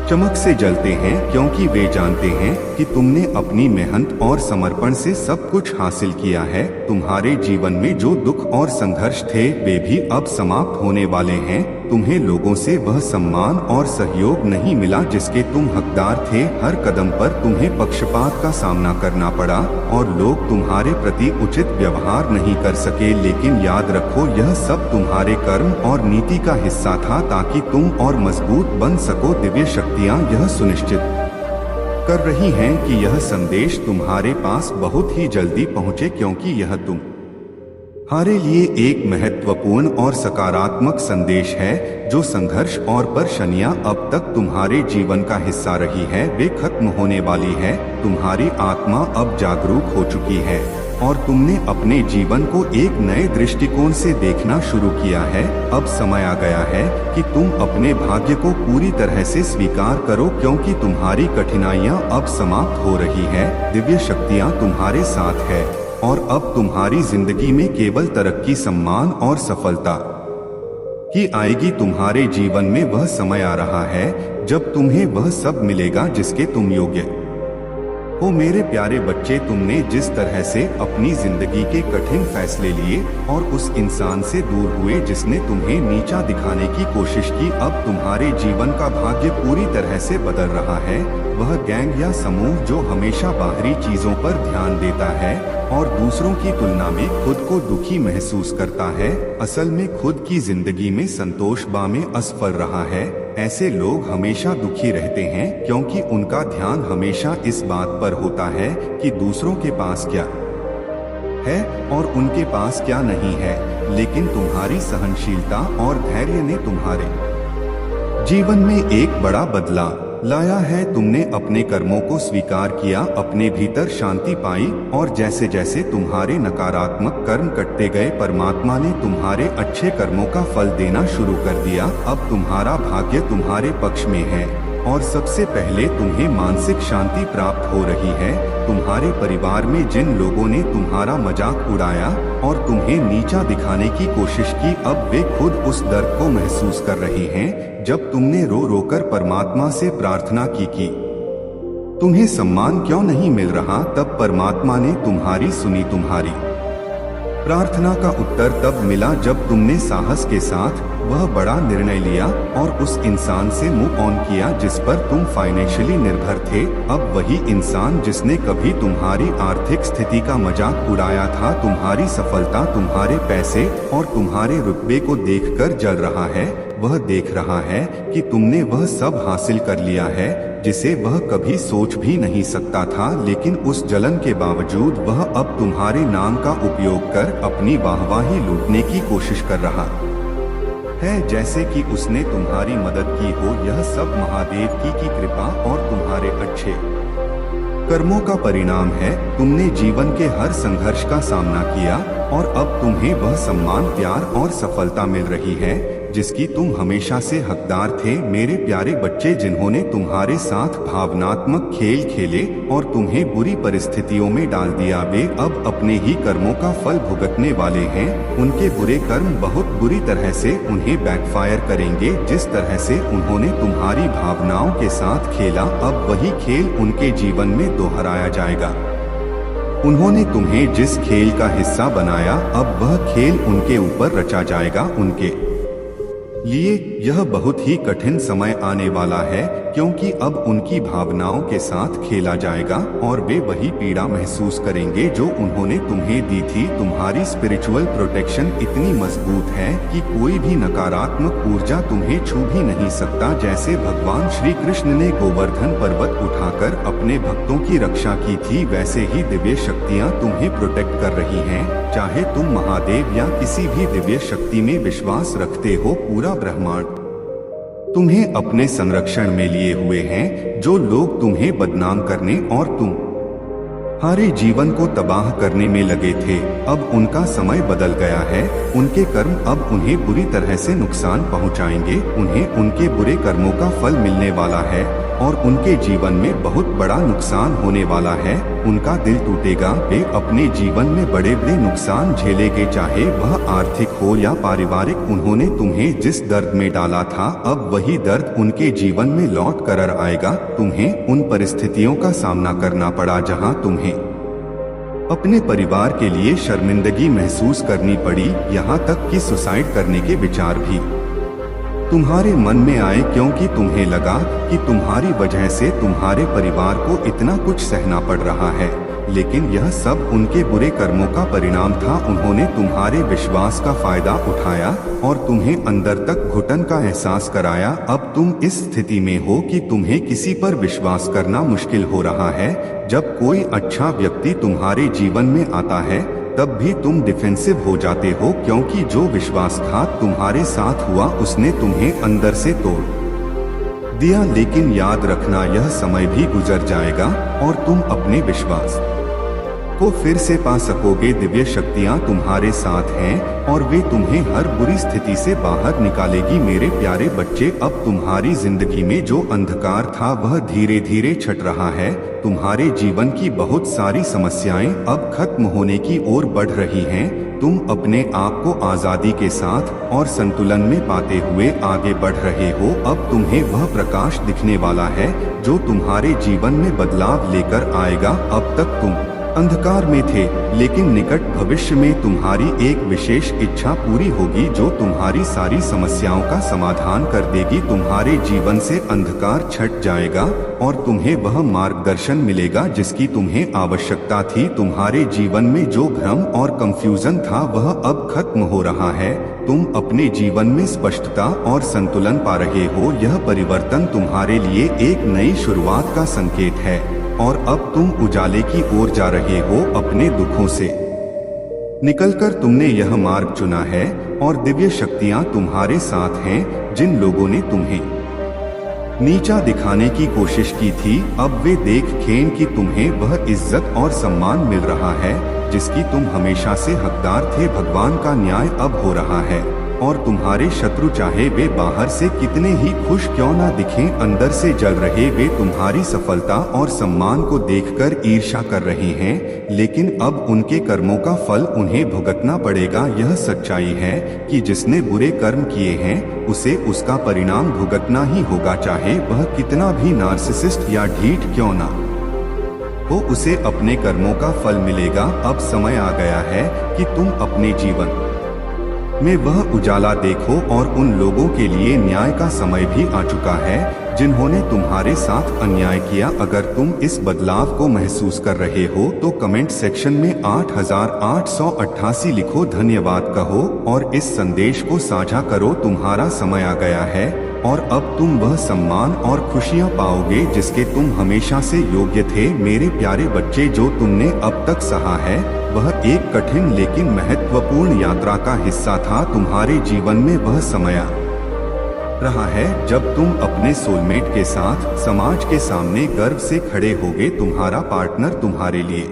चमक से जलते हैं क्योंकि वे जानते हैं कि तुमने अपनी मेहनत और समर्पण से सब कुछ हासिल किया है। तुम्हारे जीवन में जो दुख और संघर्ष थे वे भी अब समाप्त होने वाले हैं। तुम्हें लोगों से वह सम्मान और सहयोग नहीं मिला जिसके तुम हकदार थे। हर कदम पर तुम्हें पक्षपात का सामना करना पड़ा और लोग तुम्हारे प्रति उचित व्यवहार नहीं कर सके, लेकिन याद रखो यह सब तुम्हारे कर्म और नीति का हिस्सा था ताकि तुम और मजबूत बन सको। दिव्य शक्तियाँ यह सुनिश्चित कर रही हैं कि यह संदेश तुम्हारे पास बहुत ही जल्दी पहुँचे, क्योंकि यह तुम्हारे लिए एक महत्वपूर्ण और सकारात्मक संदेश है। जो संघर्ष और परेशानियां अब तक तुम्हारे जीवन का हिस्सा रही है वे खत्म होने वाली है। तुम्हारी आत्मा अब जागरूक हो चुकी है और तुमने अपने जीवन को एक नए दृष्टिकोण से देखना शुरू किया है। अब समय आ गया है कि तुम अपने भाग्य को पूरी तरह से स्वीकार करो, क्योंकि तुम्हारी कठिनाइयां अब समाप्त हो रही है। दिव्य शक्तियां तुम्हारे साथ है और अब तुम्हारी जिंदगी में केवल तरक्की, सम्मान और सफलता ही आएगी। तुम्हारे जीवन में वह समय आ रहा है जब तुम्हें वह सब मिलेगा जिसके तुम योग्य हो। मेरे प्यारे बच्चे, तुमने जिस तरह से अपनी जिंदगी के कठिन फैसले लिए और उस इंसान से दूर हुए जिसने तुम्हें नीचा दिखाने की कोशिश की, अब तुम्हारे जीवन का भाग्य पूरी तरह से बदल रहा है। वह गैंग या समूह जो हमेशा बाहरी चीजों पर ध्यान देता है और दूसरों की तुलना में खुद को दुखी महसूस करता है, असल में खुद की जिंदगी में संतोष पाने में असफल रहा है। ऐसे लोग हमेशा दुखी रहते हैं क्योंकि उनका ध्यान हमेशा इस बात पर होता है कि दूसरों के पास क्या है और उनके पास क्या नहीं है। लेकिन तुम्हारी सहनशीलता और धैर्य ने तुम्हारे जीवन में एक बड़ा बदलाव लाया है। तुमने अपने कर्मों को स्वीकार किया, अपने भीतर शांति पाई और जैसे जैसे तुम्हारे नकारात्मक कर्म कटते गए परमात्मा ने तुम्हारे अच्छे कर्मों का फल देना शुरू कर दिया। अब तुम्हारा भाग्य तुम्हारे पक्ष में है और सबसे पहले तुम्हें मानसिक शांति प्राप्त हो रही है। तुम्हारे परिवार में जिन लोगों ने तुम्हारा मजाक उड़ाया और तुम्हें नीचा दिखाने की कोशिश की, अब वे खुद उस दर्द को महसूस कर रहे हैं जब तुमने रो रो कर परमात्मा से प्रार्थना की तुम्हें सम्मान क्यों नहीं मिल रहा। तब परमात्मा ने तुम्हारी सुनी। तुम्हारी प्रार्थना का उत्तर तब मिला जब तुमने साहस के साथ वह बड़ा निर्णय लिया और उस इंसान से मूव ऑन किया जिस पर तुम फाइनेंशियली निर्भर थे। अब वही इंसान जिसने कभी तुम्हारी आर्थिक स्थिति का मजाक उड़ाया था, तुम्हारी सफलता, तुम्हारे पैसे और तुम्हारे रुतबे को देखकर जल रहा है। वह देख रहा है कि तुमने वह सब हासिल कर लिया है जिसे वह कभी सोच भी नहीं सकता था, लेकिन उस जलन के बावजूद वह अब तुम्हारे नाम का उपयोग कर अपनी वाहवाही लूटने की कोशिश कर रहा है, जैसे कि उसने तुम्हारी मदद की हो। यह सब महादेव की कृपा और तुम्हारे अच्छे कर्मों का परिणाम है। तुमने जीवन के हर संघर्ष का सामना किया और अब तुम्हें वह सम्मान, प्यार और सफलता मिल रही है जिसकी तुम हमेशा से हकदार थे। मेरे प्यारे बच्चे, जिन्होंने तुम्हारे साथ भावनात्मक खेल खेले और तुम्हें बुरी परिस्थितियों में डाल दिया, वे अब अपने ही कर्मों का फल भुगतने वाले हैं। उनके बुरे कर्म बहुत बुरी तरह से उन्हें बैकफायर करेंगे। जिस तरह से उन्होंने तुम्हारी भावनाओं के साथ खेला, अब वही खेल उनके जीवन में दोहराया जाएगा। उन्होंने तुम्हें जिस खेल का हिस्सा बनाया, अब वह खेल उनके ऊपर रचा जाएगा। उनके लिए यह बहुत ही कठिन समय आने वाला है, क्योंकि अब उनकी भावनाओं के साथ खेला जाएगा और वे वही पीड़ा महसूस करेंगे जो उन्होंने तुम्हें दी थी। तुम्हारी स्पिरिचुअल प्रोटेक्शन इतनी मजबूत है कि कोई भी नकारात्मक ऊर्जा तुम्हें छू भी नहीं सकता। जैसे भगवान श्री कृष्ण ने गोवर्धन पर्वत उठाकर अपने भक्तों की रक्षा की थी, वैसे ही दिव्य शक्तियाँ तुम्हें प्रोटेक्ट कर रही हैं। चाहे तुम महादेव या किसी भी दिव्य शक्ति में विश्वास रखते हो, पूरा ब्रह्मांड तुम्हें अपने संरक्षण में लिए हुए हैं। जो लोग तुम्हें बदनाम करने और तुम्हारे जीवन को तबाह करने में लगे थे, अब उनका समय बदल गया है। उनके कर्म अब उन्हें बुरी तरह से नुकसान पहुंचाएंगे। उन्हें उनके बुरे कर्मों का फल मिलने वाला है और उनके जीवन में बहुत बड़ा नुकसान होने वाला है। उनका दिल टूटेगा। वे अपने जीवन में बड़े बड़े नुकसान झेलेंगे, चाहे वह आर्थिक हो या पारिवारिक। उन्होंने तुम्हें जिस दर्द में डाला था, अब वही दर्द उनके जीवन में लौट कर आएगा। तुम्हें उन परिस्थितियों का सामना करना पड़ा जहां तुम्हें अपने परिवार के लिए शर्मिंदगी महसूस करनी पड़ी, यहाँ तक कि सुसाइड करने के विचार भी तुम्हारे मन में आए, क्योंकि तुम्हें लगा कि तुम्हारी वजह से तुम्हारे परिवार को इतना कुछ सहना पड़ रहा है। लेकिन यह सब उनके बुरे कर्मों का परिणाम था। उन्होंने तुम्हारे विश्वास का फायदा उठाया और तुम्हें अंदर तक घुटन का एहसास कराया। अब तुम इस स्थिति में हो कि तुम्हें किसी पर विश्वास करना मुश्किल हो रहा है। जब कोई अच्छा व्यक्ति तुम्हारे जीवन में आता है, तब भी तुम डिफेंसिव हो जाते हो, क्योंकि जो विश्वासघात तुम्हारे साथ हुआ उसने तुम्हें अंदर से तोड़ दिया। लेकिन याद रखना, यह समय भी गुजर जाएगा और तुम अपने विश्वास को फिर से पा सकोगे। दिव्य शक्तियाँ तुम्हारे साथ हैं और वे तुम्हें हर बुरी स्थिति से बाहर निकालेगी। मेरे प्यारे बच्चे, अब तुम्हारी जिंदगी में जो अंधकार था वह धीरे धीरे छट रहा है। तुम्हारे जीवन की बहुत सारी समस्याएं अब खत्म होने की ओर बढ़ रही हैं। तुम अपने आप को आजादी के साथ और संतुलन में पाते हुए आगे बढ़ रहे हो। अब तुम्हें वह प्रकाश दिखने वाला है जो तुम्हारे जीवन में बदलाव लेकर आएगा। अब तक तुम अंधकार में थे, लेकिन निकट भविष्य में तुम्हारी एक विशेष इच्छा पूरी होगी जो तुम्हारी सारी समस्याओं का समाधान कर देगी। तुम्हारे जीवन से अंधकार छट जाएगा और तुम्हें वह मार्गदर्शन मिलेगा जिसकी तुम्हें आवश्यकता थी। तुम्हारे जीवन में जो भ्रम और कंफ्यूजन था वह अब खत्म हो रहा है। तुम अपने जीवन में स्पष्टता और संतुलन पा रहे हो। यह परिवर्तन तुम्हारे लिए एक नई शुरुआत का संकेत है और अब तुम उजाले की ओर जा रहे हो। अपने दुखों से निकलकर तुमने यह मार्ग चुना है और दिव्य शक्तियां तुम्हारे साथ हैं। जिन लोगों ने तुम्हें नीचा दिखाने की कोशिश की थी, अब वे देखें कि तुम्हें वह इज्जत और सम्मान मिल रहा है जिसकी तुम हमेशा से हकदार थे। भगवान का न्याय अब हो रहा है। और तुम्हारे शत्रु चाहे वे बाहर से कितने ही खुश क्यों ना दिखें, अंदर से जल रहे वे तुम्हारी सफलता और सम्मान को देखकर ईर्ष्या कर रहे हैं, लेकिन अब उनके कर्मों का फल उन्हें भुगतना पड़ेगा। यह सच्चाई है कि जिसने बुरे कर्म किए हैं उसे उसका परिणाम भुगतना ही होगा, चाहे वह कितना भी नार्सिसिस्ट या ढीठ क्यों ना हो, उसे अपने कर्मों का फल मिलेगा। अब समय आ गया है कि तुम अपने जीवन में वह उजाला देखो और उन लोगों के लिए न्याय का समय भी आ चुका है जिन्होंने तुम्हारे साथ अन्याय किया। अगर तुम इस बदलाव को महसूस कर रहे हो तो कमेंट सेक्शन में 8888 लिखो, धन्यवाद कहो और इस संदेश को साझा करो। तुम्हारा समय आ गया है और अब तुम वह सम्मान और खुशियां पाओगे जिसके तुम हमेशा से योग्य थे। मेरे प्यारे बच्चे, जो तुमने अब तक सहा है वह एक कठिन लेकिन महत्वपूर्ण यात्रा का हिस्सा था। तुम्हारे जीवन में वह समय आ रहा है जब तुम अपने सोलमेट के साथ समाज के सामने गर्व से खड़े होगे। तुम्हारा पार्टनर तुम्हारे लिए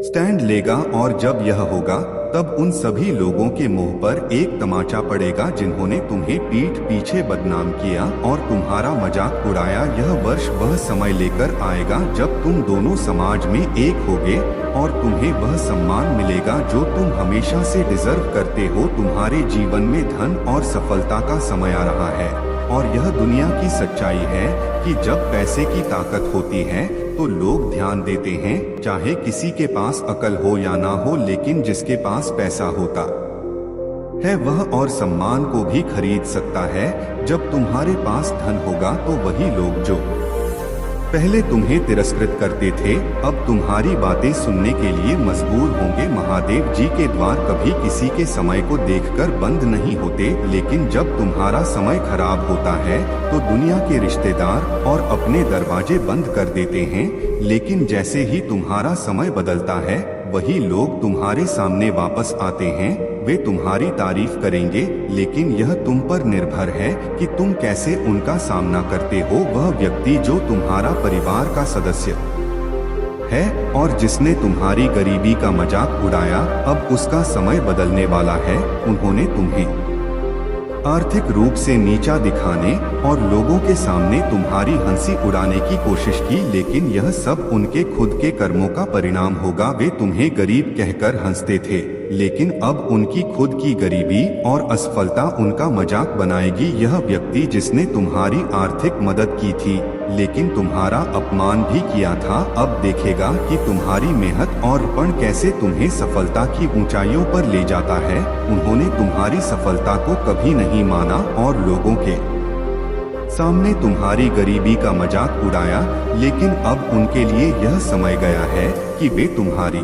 स्टैंड लेगा और जब यह होगा तब उन सभी लोगों के मुंह पर एक तमाचा पड़ेगा जिन्होंने तुम्हें पीठ पीछे बदनाम किया और तुम्हारा मजाक उड़ाया। यह वर्ष वह समय लेकर आएगा जब तुम दोनों समाज में एक होगे और तुम्हें वह सम्मान मिलेगा जो तुम हमेशा से डिजर्व करते हो। तुम्हारे जीवन में धन और सफलता का समय आ रहा है और यह दुनिया की सच्चाई है कि जब पैसे की ताकत होती है तो लोग ध्यान देते हैं, चाहे किसी के पास अकल हो या ना हो, लेकिन जिसके पास पैसा होता है वह और सम्मान को भी खरीद सकता है। जब तुम्हारे पास धन होगा तो वही लोग जो पहले तुम्हें तिरस्कृत करते थे अब तुम्हारी बातें सुनने के लिए मजबूर होंगे। महादेव जी के द्वार कभी किसी के समय को देखकर बंद नहीं होते, लेकिन जब तुम्हारा समय खराब होता है तो दुनिया के रिश्तेदार और अपने दरवाजे बंद कर देते हैं, लेकिन जैसे ही तुम्हारा समय बदलता है वही लोग तुम्हारे सामने वापस आते हैं। वे तुम्हारी तारीफ करेंगे, लेकिन यह तुम पर निर्भर है कि तुम कैसे उनका सामना करते हो। वह व्यक्ति जो तुम्हारा परिवार का सदस्य है और जिसने तुम्हारी गरीबी का मजाक उड़ाया अब उसका समय बदलने वाला है। उन्होंने तुम्हें आर्थिक रूप से नीचा दिखाने और लोगों के सामने तुम्हारी हंसी उड़ाने की कोशिश की, लेकिन यह सब उनके खुद के कर्मों का परिणाम होगा। वे तुम्हें गरीब कहकर हंसते थे, लेकिन अब उनकी खुद की गरीबी और असफलता उनका मजाक बनाएगी। यह व्यक्ति जिसने तुम्हारी आर्थिक मदद की थी लेकिन तुम्हारा अपमान भी किया था, अब देखेगा कि तुम्हारी मेहनत और अर्पण कैसे तुम्हें सफलता की ऊंचाइयों पर ले जाता है। उन्होंने तुम्हारी सफलता को कभी नहीं माना और लोगों के सामने तुम्हारी गरीबी का मजाक उड़ाया, लेकिन अब उनके लिए यह समय गया है कि वे तुम्हारी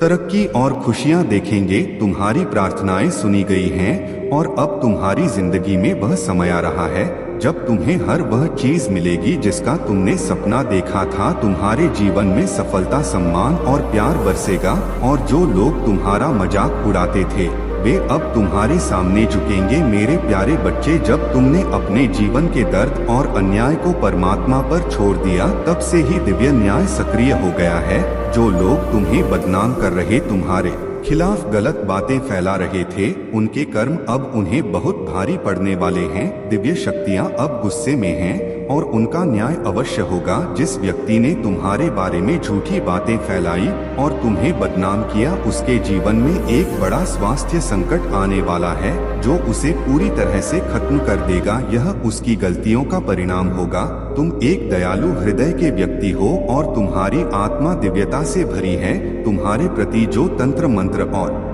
तरक्की और खुशियां देखेंगे। तुम्हारी प्रार्थनाएं सुनी गई हैं और अब तुम्हारी जिंदगी में वह समय आ रहा है जब तुम्हें हर वह चीज मिलेगी जिसका तुमने सपना देखा था। तुम्हारे जीवन में सफलता, सम्मान और प्यार बरसेगा और जो लोग तुम्हारा मजाक उड़ाते थे वे अब तुम्हारे सामने झुकेंगे। मेरे प्यारे बच्चे, जब तुमने अपने जीवन के दर्द और अन्याय को परमात्मा पर छोड़ दिया तब से ही दिव्य न्याय सक्रिय हो गया है। जो लोग तुम्हें बदनाम कर रहे, तुम्हारे खिलाफ गलत बातें फैला रहे थे, उनके कर्म अब उन्हें बहुत भारी पड़ने वाले हैं। दिव्य शक्तियां अब गुस्से में हैं और उनका न्याय अवश्य होगा। जिस व्यक्ति ने तुम्हारे बारे में झूठी बातें फैलाई और तुम्हें बदनाम किया उसके जीवन में एक बड़ा स्वास्थ्य संकट आने वाला है जो उसे पूरी तरह से खत्म कर देगा। यह उसकी गलतियों का परिणाम होगा। तुम एक दयालु हृदय के व्यक्ति हो और तुम्हारी आत्मा दिव्यता से भरी है। तुम्हारे प्रति जो तंत्र मंत्र और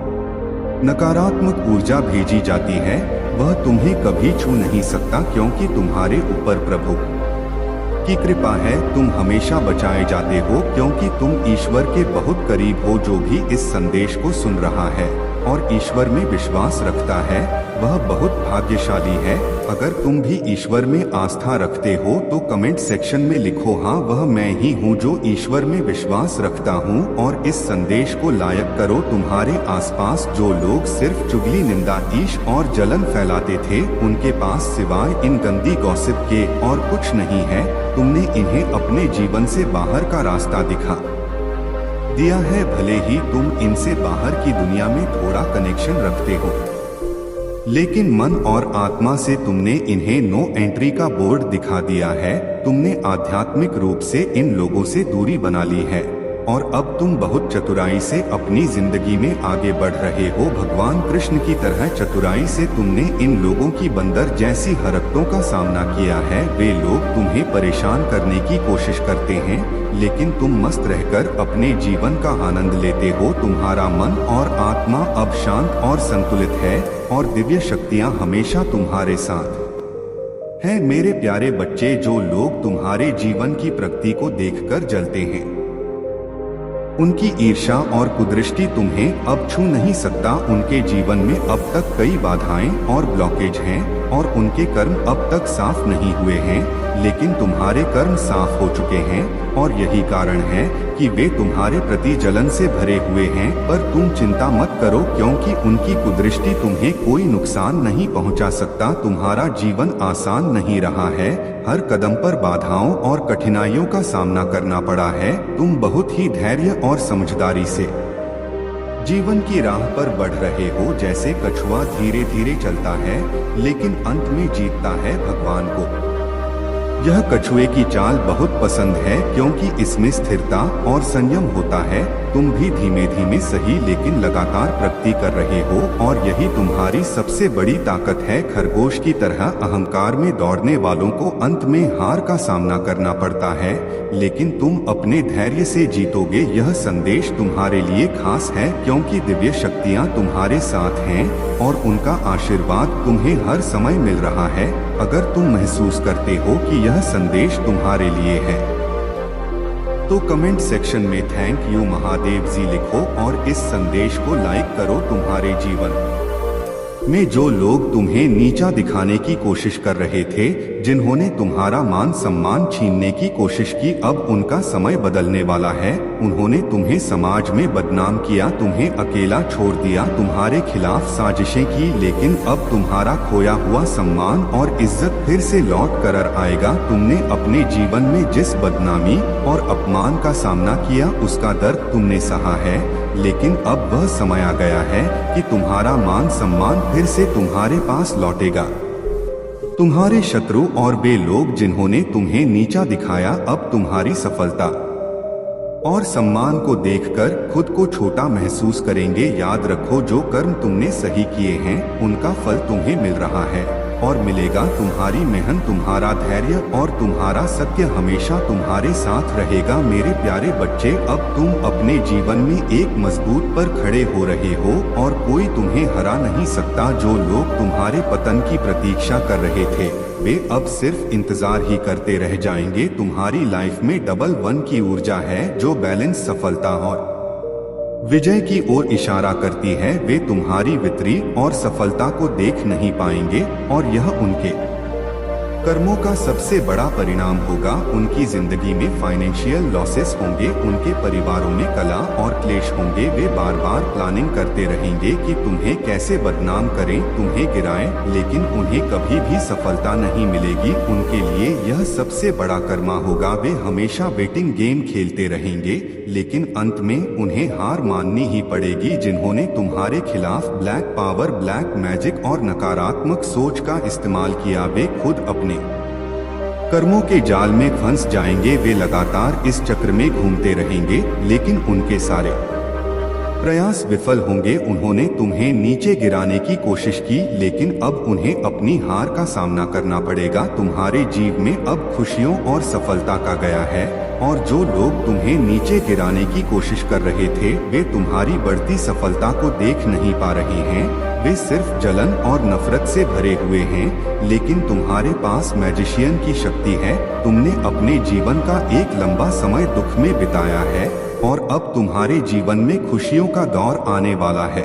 नकारात्मक ऊर्जा भेजी जाती है वह तुम्हें कभी छू नहीं सकता, क्योंकि तुम्हारे ऊपर प्रभु की कृपा है। तुम हमेशा बचाए जाते हो क्योंकि तुम ईश्वर के बहुत करीब हो। जो भी इस संदेश को सुन रहा है और ईश्वर में विश्वास रखता है वह बहुत भाग्यशाली है। अगर तुम भी ईश्वर में आस्था रखते हो तो कमेंट सेक्शन में लिखो, हाँ वह मैं ही हूँ जो ईश्वर में विश्वास रखता हूँ, और इस संदेश को लाइक करो। तुम्हारे आसपास जो लोग सिर्फ चुगली, निंदा, ईश और जलन फैलाते थे उनके पास सिवाय इन गंदी गॉसिप के और कुछ नहीं है। तुमने इन्हें अपने जीवन से बाहर का रास्ता दिखा दिया है, भले ही तुम इनसे बाहर की दुनिया में थोड़ा कनेक्शन रखते हो। लेकिन मन और आत्मा से तुमने इन्हें नो एंट्री का बोर्ड दिखा दिया है। तुमने आध्यात्मिक रूप से इन लोगों से दूरी बना ली है और अब तुम बहुत चतुराई से अपनी जिंदगी में आगे बढ़ रहे हो। भगवान कृष्ण की तरह चतुराई से तुमने इन लोगों की बंदर जैसी हरकतों का सामना किया है। वे लोग तुम्हें परेशान करने की कोशिश करते हैं, लेकिन तुम मस्त रहकर अपने जीवन का आनंद लेते हो। तुम्हारा मन और आत्मा अब शांत और संतुलित है और दिव्य शक्तियाँ हमेशा तुम्हारे साथ हैं। मेरे प्यारे बच्चे, जो लोग तुम्हारे जीवन की प्रगति को देखकर जलते हैं, उनकी ईर्ष्या और कुदृष्टि तुम्हें अब छू नहीं सकता। उनके जीवन में अब तक कई बाधाएं और ब्लॉकेज हैं और उनके कर्म अब तक साफ नहीं हुए हैं, लेकिन तुम्हारे कर्म साफ हो चुके हैं और यही कारण है कि वे तुम्हारे प्रति जलन से भरे हुए हैं। पर तुम चिंता मत करो, क्योंकि उनकी कुदृष्टि तुम्हें कोई नुकसान नहीं पहुंचा सकता। तुम्हारा जीवन आसान नहीं रहा है, हर कदम पर बाधाओं और कठिनाइयों का सामना करना पड़ा है। तुम बहुत ही धैर्य और समझदारी से जीवन की राह पर बढ़ रहे हो। जैसे कछुआ धीरे धीरे चलता है लेकिन अंत में जीतता है भगवान को। यह कछुए की चाल बहुत पसंद है, क्योंकि इसमें स्थिरता और संयम होता है। तुम भी धीमे धीमे सही लेकिन लगातार प्रगति कर रहे हो और यही तुम्हारी सबसे बड़ी ताकत है। खरगोश की तरह अहंकार में दौड़ने वालों को अंत में हार का सामना करना पड़ता है, लेकिन तुम अपने धैर्य से जीतोगे। यह संदेश तुम्हारे लिए खास है, क्योंकि दिव्य शक्तियाँ तुम्हारे साथ हैं और उनका आशीर्वाद तुम्हें हर समय मिल रहा है। अगर तुम महसूस करते हो कि यह संदेश तुम्हारे लिए है, तो कमेंट सेक्शन में थैंक यू महादेव जी लिखो और इस संदेश को लाइक करो। तुम्हारे जीवन में जो लोग तुम्हें नीचा दिखाने की कोशिश कर रहे थे, जिन्होंने तुम्हारा मान सम्मान छीनने की कोशिश की, अब उनका समय बदलने वाला है। उन्होंने तुम्हें समाज में बदनाम किया, तुम्हें अकेला छोड़ दिया, तुम्हारे खिलाफ साजिशें की, लेकिन अब तुम्हारा खोया हुआ सम्मान और इज्जत फिर से लौट कर आएगा। तुमने अपने जीवन में जिस बदनामी और अपमान का सामना किया, उसका दर्द तुमने सहा है, लेकिन अब वह समय आ गया है कि तुम्हारा मान सम्मान फिर से तुम्हारे पास लौटेगा। तुम्हारे शत्रु और वे लोग जिन्होंने तुम्हें नीचा दिखाया, अब तुम्हारी सफलता और सम्मान को देखकर खुद को छोटा महसूस करेंगे। याद रखो, जो कर्म तुमने सही किए हैं, उनका फल तुम्हें मिल रहा है और मिलेगा। तुम्हारी मेहनत, तुम्हारा धैर्य और तुम्हारा सत्य हमेशा तुम्हारे साथ रहेगा। मेरे प्यारे बच्चे, अब तुम अपने जीवन में एक मजबूत पर खड़े हो रहे हो और कोई तुम्हें हरा नहीं सकता। जो लोग तुम्हारे पतन की प्रतीक्षा कर रहे थे, वे अब सिर्फ इंतजार ही करते रह जाएंगे। तुम्हारी लाइफ में डबल 1 की ऊर्जा है, जो बैलेंस, सफलता और विजय की ओर इशारा करती है। वे तुम्हारी वितरी और सफलता को देख नहीं पाएंगे और यह उनके कर्मों का सबसे बड़ा परिणाम होगा। उनकी जिंदगी में फाइनेंशियल लॉसेस होंगे, उनके परिवारों में कला और क्लेश होंगे। वे बार बार प्लानिंग करते रहेंगे कि तुम्हें कैसे बदनाम करें, तुम्हें गिराएं, लेकिन उन्हें कभी भी सफलता नहीं मिलेगी। उनके लिए यह सबसे बड़ा कर्मा होगा। वे हमेशा वेटिंग गेम खेलते रहेंगे, लेकिन अंत में उन्हें हार माननी ही पड़ेगी। जिन्होंने तुम्हारे खिलाफ ब्लैक पावर, ब्लैक मैजिक और नकारात्मक सोच का इस्तेमाल किया, वे खुद अपने कर्मों के जाल में फंस जाएंगे। वे लगातार इस चक्र में घूमते रहेंगे, लेकिन उनके सारे प्रयास विफल होंगे। उन्होंने तुम्हें नीचे गिराने की कोशिश की, लेकिन अब उन्हें अपनी हार का सामना करना पड़ेगा। तुम्हारे जीवन में अब खुशियों और सफलता का गया है और जो लोग तुम्हें नीचे गिराने की कोशिश कर रहे थे, वे तुम्हारी बढ़ती सफलता को देख नहीं पा रहे हैं। वे सिर्फ जलन और नफरत से भरे हुए हैं, लेकिन तुम्हारे पास मैजिशियन की शक्ति है। तुमने अपने जीवन का एक लंबा समय दुख में बिताया है और अब तुम्हारे जीवन में खुशियों का दौर आने वाला है।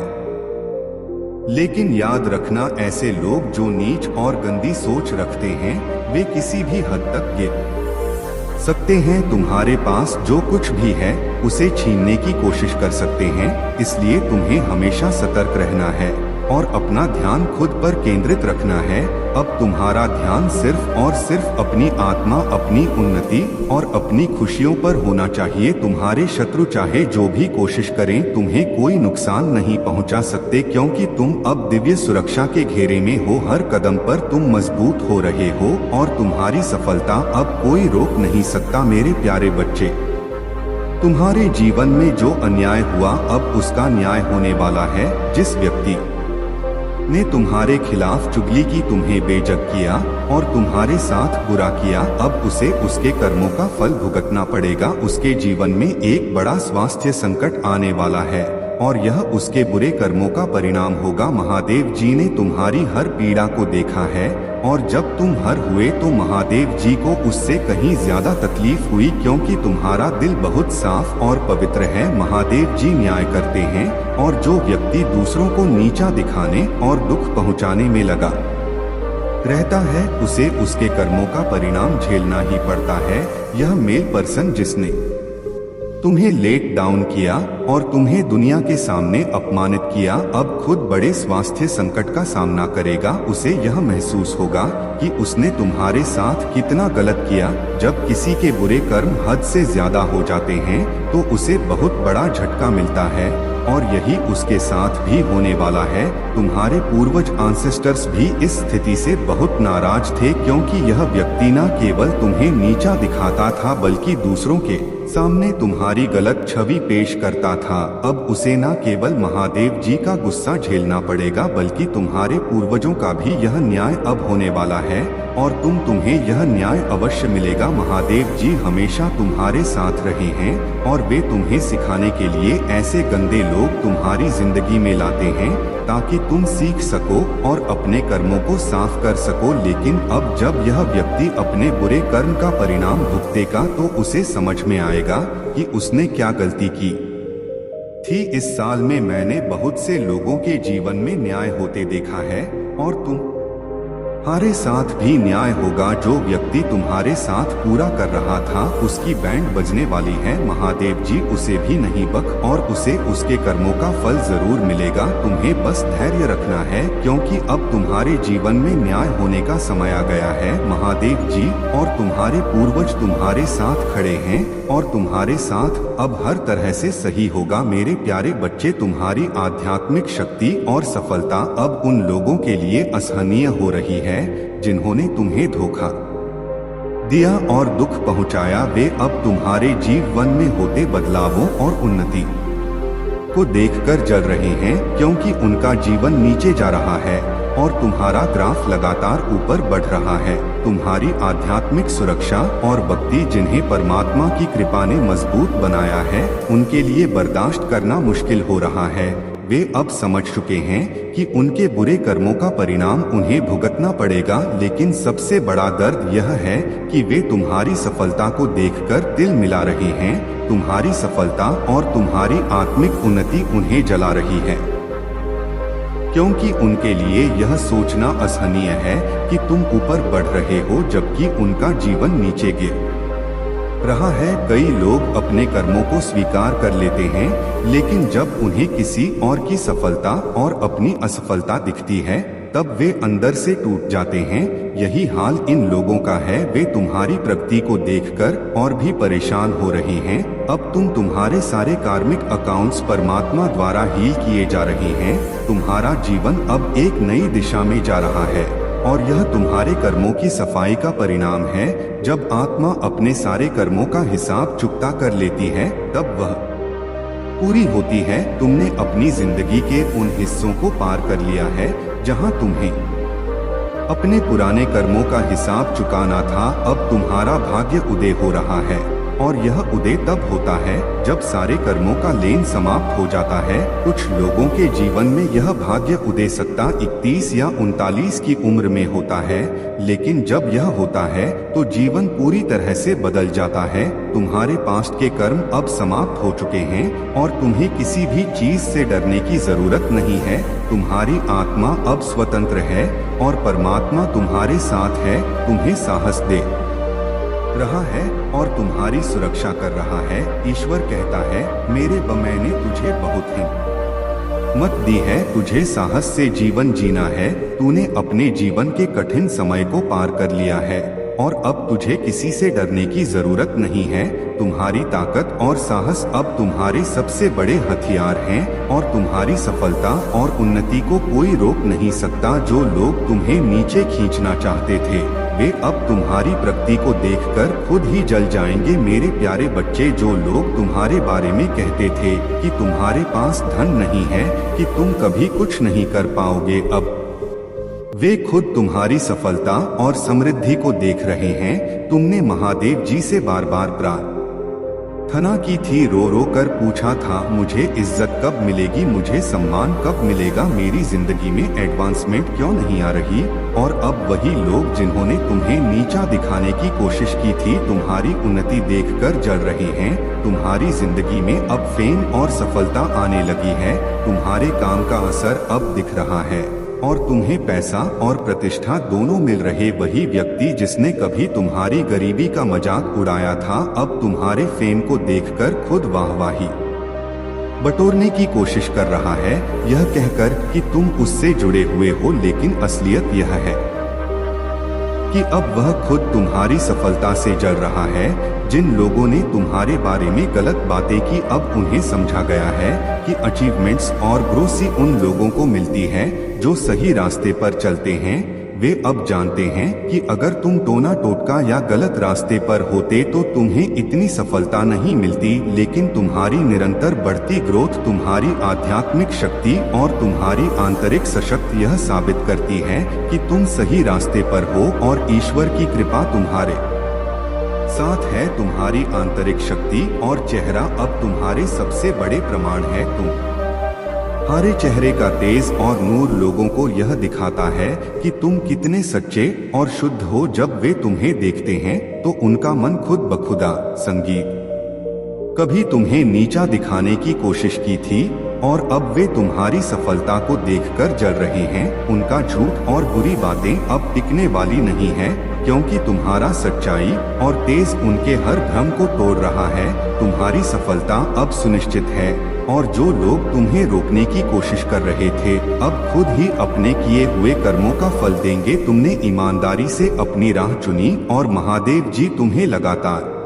लेकिन याद रखना, ऐसे लोग जो नीच और गंदी सोच रखते हैं, वे किसी भी हद तक गिर सकते हैं। तुम्हारे पास जो कुछ भी है, उसे छीनने की कोशिश कर सकते हैं, इसलिए तुम्हें हमेशा सतर्क रहना है और अपना ध्यान खुद पर केंद्रित रखना है। अब तुम्हारा ध्यान सिर्फ और सिर्फ अपनी आत्मा, अपनी उन्नति और अपनी खुशियों पर होना चाहिए। तुम्हारे शत्रु चाहे जो भी कोशिश करें, तुम्हें कोई नुकसान नहीं पहुंचा सकते, क्योंकि तुम अब दिव्य सुरक्षा के घेरे में हो। हर कदम पर तुम मजबूत हो रहे हो और तुम्हारी सफलता अब कोई रोक नहीं सकता। मेरे प्यारे बच्चे, तुम्हारे जीवन में जो अन्याय हुआ, अब उसका न्याय होने वाला है। जिस व्यक्ति ने तुम्हारे खिलाफ चुगली की, तुम्हें बेइज्जत किया और तुम्हारे साथ बुरा किया, अब उसे उसके कर्मों का फल भुगतना पड़ेगा। उसके जीवन में एक बड़ा स्वास्थ्य संकट आने वाला है और यह उसके बुरे कर्मों का परिणाम होगा। महादेव जी ने तुम्हारी हर पीड़ा को देखा है और जब तुम हर हुए तो महादेव जी को उससे कहीं ज्यादा तकलीफ हुई, क्योंकि तुम्हारा दिल बहुत साफ और पवित्र है। महादेव जी न्याय करते हैं और जो व्यक्ति दूसरों को नीचा दिखाने और दुख पहुंचाने में लगा रहता है, उसे उसके कर्मों का परिणाम झेलना ही पड़ता है। यह मेल पर्सन जिसने तुम्हें लेट डाउन किया और तुम्हें दुनिया के सामने अपमानित किया, अब खुद बड़े स्वास्थ्य संकट का सामना करेगा। उसे यह महसूस होगा कि उसने तुम्हारे साथ कितना गलत किया। जब किसी के बुरे कर्म हद से ज्यादा हो जाते हैं तो उसे बहुत बड़ा झटका मिलता है और यही उसके साथ भी होने वाला है। तुम्हारे पूर्वज एंसेस्टर्स भी इस स्थिति से बहुत नाराज थे, क्योंकि यह व्यक्ति न केवल तुम्हें नीचा दिखाता था बल्कि दूसरों के सामने तुम्हारी गलत छवि पेश करता था। अब उसे न केवल महादेव जी का गुस्सा झेलना पड़ेगा बल्कि तुम्हारे पूर्वजों का भी यह न्याय अब होने वाला है और तुम्हें यह न्याय अवश्य मिलेगा। महादेव जी हमेशा तुम्हारे साथ रहे हैं और वे तुम्हें सिखाने के लिए ऐसे गंदे लोग तुम्हारी जिंदगी में लाते हैं ताकि तुम सीख सको और अपने कर्मों को साफ कर सको। लेकिन अब जब यह व्यक्ति अपने बुरे कर्म का परिणाम भुगतेगा तो उसे समझ में आएगा कि उसने क्या गलती की थी। इस साल में मैंने बहुत से लोगों के जीवन में न्याय होते देखा है और तुम्हारे साथ भी न्याय होगा। जो व्यक्ति तुम्हारे साथ पूरा कर रहा था उसकी बैंड बजने वाली है। महादेव जी उसे भी नहीं बक और उसे उसके कर्मों का फल जरूर मिलेगा। तुम्हें बस धैर्य रखना है, क्योंकि अब तुम्हारे जीवन में न्याय होने का समय आ गया है। महादेव जी और तुम्हारे पूर्वज तुम्हारे साथ खड़े हैं और तुम्हारे साथ अब हर तरह से सही होगा। मेरे प्यारे बच्चे, तुम्हारी आध्यात्मिक शक्ति और सफलता अब उन लोगों के लिए असहनीय हो रही है जिन्होंने तुम्हें धोखा दिया और दुख पहुंचाया। वे अब तुम्हारे जीवन में होते बदलावों और उन्नति को देखकर जल रहे हैं, क्योंकि उनका जीवन नीचे जा रहा है और तुम्हारा ग्राफ लगातार ऊपर बढ़ रहा है। तुम्हारी आध्यात्मिक सुरक्षा और भक्ति जिन्हें परमात्मा की कृपा ने मजबूत बनाया है, उनके लिए बर्दाश्त करना मुश्किल हो रहा है। वे अब समझ चुके हैं कि उनके बुरे कर्मों का परिणाम उन्हें भुगतना पड़ेगा। लेकिन सबसे बड़ा दर्द यह है कि वे तुम्हारी सफलता को देखकर दिल मिला रहे हैं। तुम्हारी सफलता और तुम्हारी आत्मिक उन्नति उन्हें जला रही है, क्योंकि उनके लिए यह सोचना असहनीय है कि तुम ऊपर बढ़ रहे हो जबकि उनका जीवन नीचे गिर रहा है। कई लोग अपने कर्मों को स्वीकार कर लेते हैं, लेकिन जब उन्हें किसी और की सफलता और अपनी असफलता दिखती है तब वे अंदर से टूट जाते हैं। यही हाल इन लोगों का है। वे तुम्हारी प्रगति को देखकर और भी परेशान हो रहे हैं। अब तुम्हारे सारे कार्मिक अकाउंट्स परमात्मा द्वारा हील किए जा रहे हैं। तुम्हारा जीवन अब एक नई दिशा में जा रहा है और यह तुम्हारे कर्मों की सफाई का परिणाम है। जब आत्मा अपने सारे कर्मों का हिसाब चुकता कर लेती है तब वह पूरी होती है। तुमने अपनी जिंदगी के उन हिस्सों को पार कर लिया है जहां तुम्हें अपने पुराने कर्मों का हिसाब चुकाना था। अब तुम्हारा भाग्य उदय हो रहा है और यह उदय तब होता है जब सारे कर्मों का लेन समाप्त हो जाता है। कुछ लोगों के जीवन में यह भाग्य उदय सत्ता 31 या 39 की उम्र में होता है, लेकिन जब यह होता है तो जीवन पूरी तरह से बदल जाता है। तुम्हारे पास्ट के कर्म अब समाप्त हो चुके हैं और तुम्हें किसी भी चीज से डरने की जरूरत नहीं है। तुम्हारी आत्मा अब स्वतंत्र है और परमात्मा तुम्हारे साथ है, तुम्हें साहस दे रहा है और तुम्हारी सुरक्षा कर रहा है। ईश्वर कहता है, मैंने तुझे बहुत मत दी है तुझे साहस से जीवन जीना है, तूने अपने जीवन के कठिन समय को पार कर लिया है और अब तुझे किसी से डरने की जरूरत नहीं है। तुम्हारी ताकत और साहस अब तुम्हारे सबसे बड़े हथियार हैं और तुम्हारी सफलता और उन्नति को कोई रोक नहीं सकता। जो लोग तुम्हें नीचे खींचना चाहते थे वे अब तुम्हारी प्रगति को देखकर खुद ही जल जाएंगे। मेरे प्यारे बच्चे, जो लोग तुम्हारे बारे में कहते थे कि तुम्हारे पास धन नहीं है, कि तुम कभी कुछ नहीं कर पाओगे, अब वे खुद तुम्हारी सफलता और समृद्धि को देख रहे हैं। तुमने महादेव जी से बार बार प्रार्थना की थी, रो रो कर पूछा था मुझे इज्जत कब मिलेगी, मुझे सम्मान कब मिलेगा, मेरी जिंदगी में एडवांसमेंट क्यों नहीं आ रही। और अब वही लोग जिन्होंने तुम्हें नीचा दिखाने की कोशिश की थी तुम्हारी उन्नति देखकर जल रहे हैं। तुम्हारी जिंदगी में अब फेम और सफलता आने लगी है, तुम्हारे काम का असर अब दिख रहा है और तुम्हें पैसा और प्रतिष्ठा दोनों मिल रहे। वही व्यक्ति जिसने कभी तुम्हारी गरीबी का मजाक उड़ाया था अब तुम्हारे फेम को देखकर खुद वाहवाही बटोरने की कोशिश कर रहा है, यह कहकर कि तुम उससे जुड़े हुए हो, लेकिन असलियत यह है कि अब वह खुद तुम्हारी सफलता से जल रहा है। जिन लोगों ने तुम्हारे बारे में गलत बातें की अब उन्हें समझा गया है कि अचीवमेंट्स और ग्रोथ उन लोगों को मिलती है जो सही रास्ते पर चलते हैं। वे अब जानते हैं कि अगर तुम टोना टोटका या गलत रास्ते पर होते तो तुम्हें इतनी सफलता नहीं मिलती, लेकिन तुम्हारी निरंतर बढ़ती ग्रोथ, तुम्हारी आध्यात्मिक शक्ति और तुम्हारी आंतरिक सशक्त यह साबित करती है कि तुम सही रास्ते पर हो और ईश्वर की कृपा तुम्हारे साथ है। तुम्हारी आंतरिक शक्ति और चेहरा अब तुम्हारे सबसे बड़े प्रमाण है। तुम्हारे चेहरे का तेज और नूर लोगों को यह दिखाता है कि तुम कितने सच्चे और शुद्ध हो। जब वे तुम्हें देखते हैं तो उनका मन खुद बखुदा संगीत कभी तुम्हें नीचा दिखाने की कोशिश की थी और अब वे तुम्हारी सफलता को देखकर जल रहे हैं। उनका झूठ और बुरी बातें अब टिकने वाली नहीं है, क्योंकि तुम्हारा सच्चाई और तेज उनके हर भ्रम को तोड़ रहा है। तुम्हारी सफलता अब सुनिश्चित है और जो लोग तुम्हें रोकने की कोशिश कर रहे थे अब खुद ही अपने किए हुए कर्मों का फल देंगे। तुमने ईमानदारी से अपनी राह चुनी और महादेव जी तुम्हें लगातार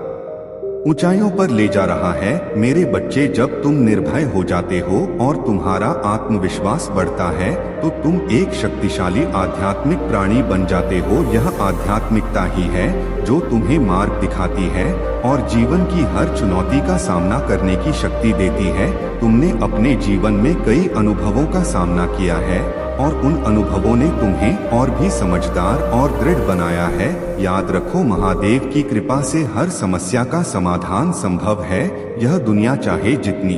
ऊंचाइयों पर ले जा रहा है। मेरे बच्चे, जब तुम निर्भय हो जाते हो और तुम्हारा आत्मविश्वास बढ़ता है तो तुम एक शक्तिशाली आध्यात्मिक प्राणी बन जाते हो। यह आध्यात्मिकता ही है जो तुम्हें मार्ग दिखाती है और जीवन की हर चुनौती का सामना करने की शक्ति देती है। तुमने अपने जीवन में कई अनुभवों का सामना किया है और उन अनुभवों ने तुम्हें और भी समझदार और दृढ़ बनाया है। याद रखो, महादेव की कृपा से हर समस्या का समाधान संभव है। यह दुनिया चाहे जितनी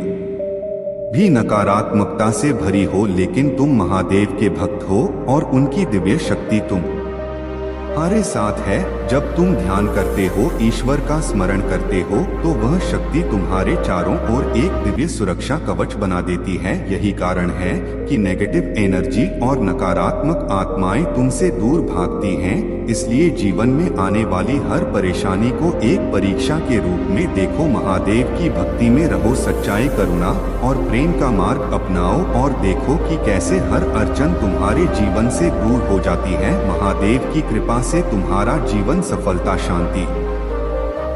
भी नकारात्मकता से भरी हो, लेकिन तुम महादेव के भक्त हो और उनकी दिव्य शक्ति तुम्हारे साथ है। जब तुम ध्यान करते हो, ईश्वर का स्मरण करते हो, तो वह शक्ति तुम्हारे चारों ओर एक दिव्य सुरक्षा कवच बना देती है। यही कारण है कि नेगेटिव एनर्जी और नकारात्मक आत्माएं तुमसे दूर भागती हैं। इसलिए जीवन में आने वाली हर परेशानी को एक परीक्षा के रूप में देखो। महादेव की भक्ति में रहो, सच्चाई, करुणा और प्रेम का मार्ग अपनाओ और देखो कि कैसे हर अड़चन तुम्हारे जीवन से दूर हो जाती है। महादेव की कृपा से तुम्हारा जीवन सफलता, शांति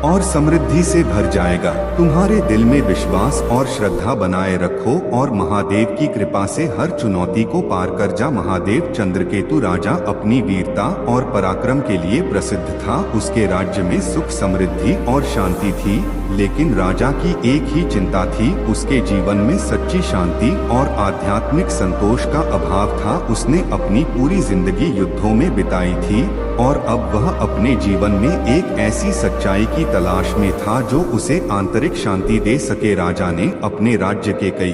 और समृद्धि से भर जाएगा। तुम्हारे दिल में विश्वास और श्रद्धा बनाए रखो और महादेव की कृपा से हर चुनौती को पार कर जा। महादेव चंद्रकेतु राजा अपनी वीरता और पराक्रम के लिए प्रसिद्ध था। उसके राज्य में सुख, समृद्धि और शांति थी, लेकिन राजा की एक ही चिंता थी, उसके जीवन में सच्ची शांति और आध्यात्मिक संतोष का अभाव था। उसने अपनी पूरी जिंदगी युद्धों में बिताई थी और अब वह अपने जीवन में एक ऐसी सच्चाई की तलाश में था जो उसे आंतरिक शांति दे सके। राजा ने अपने राज्य के कई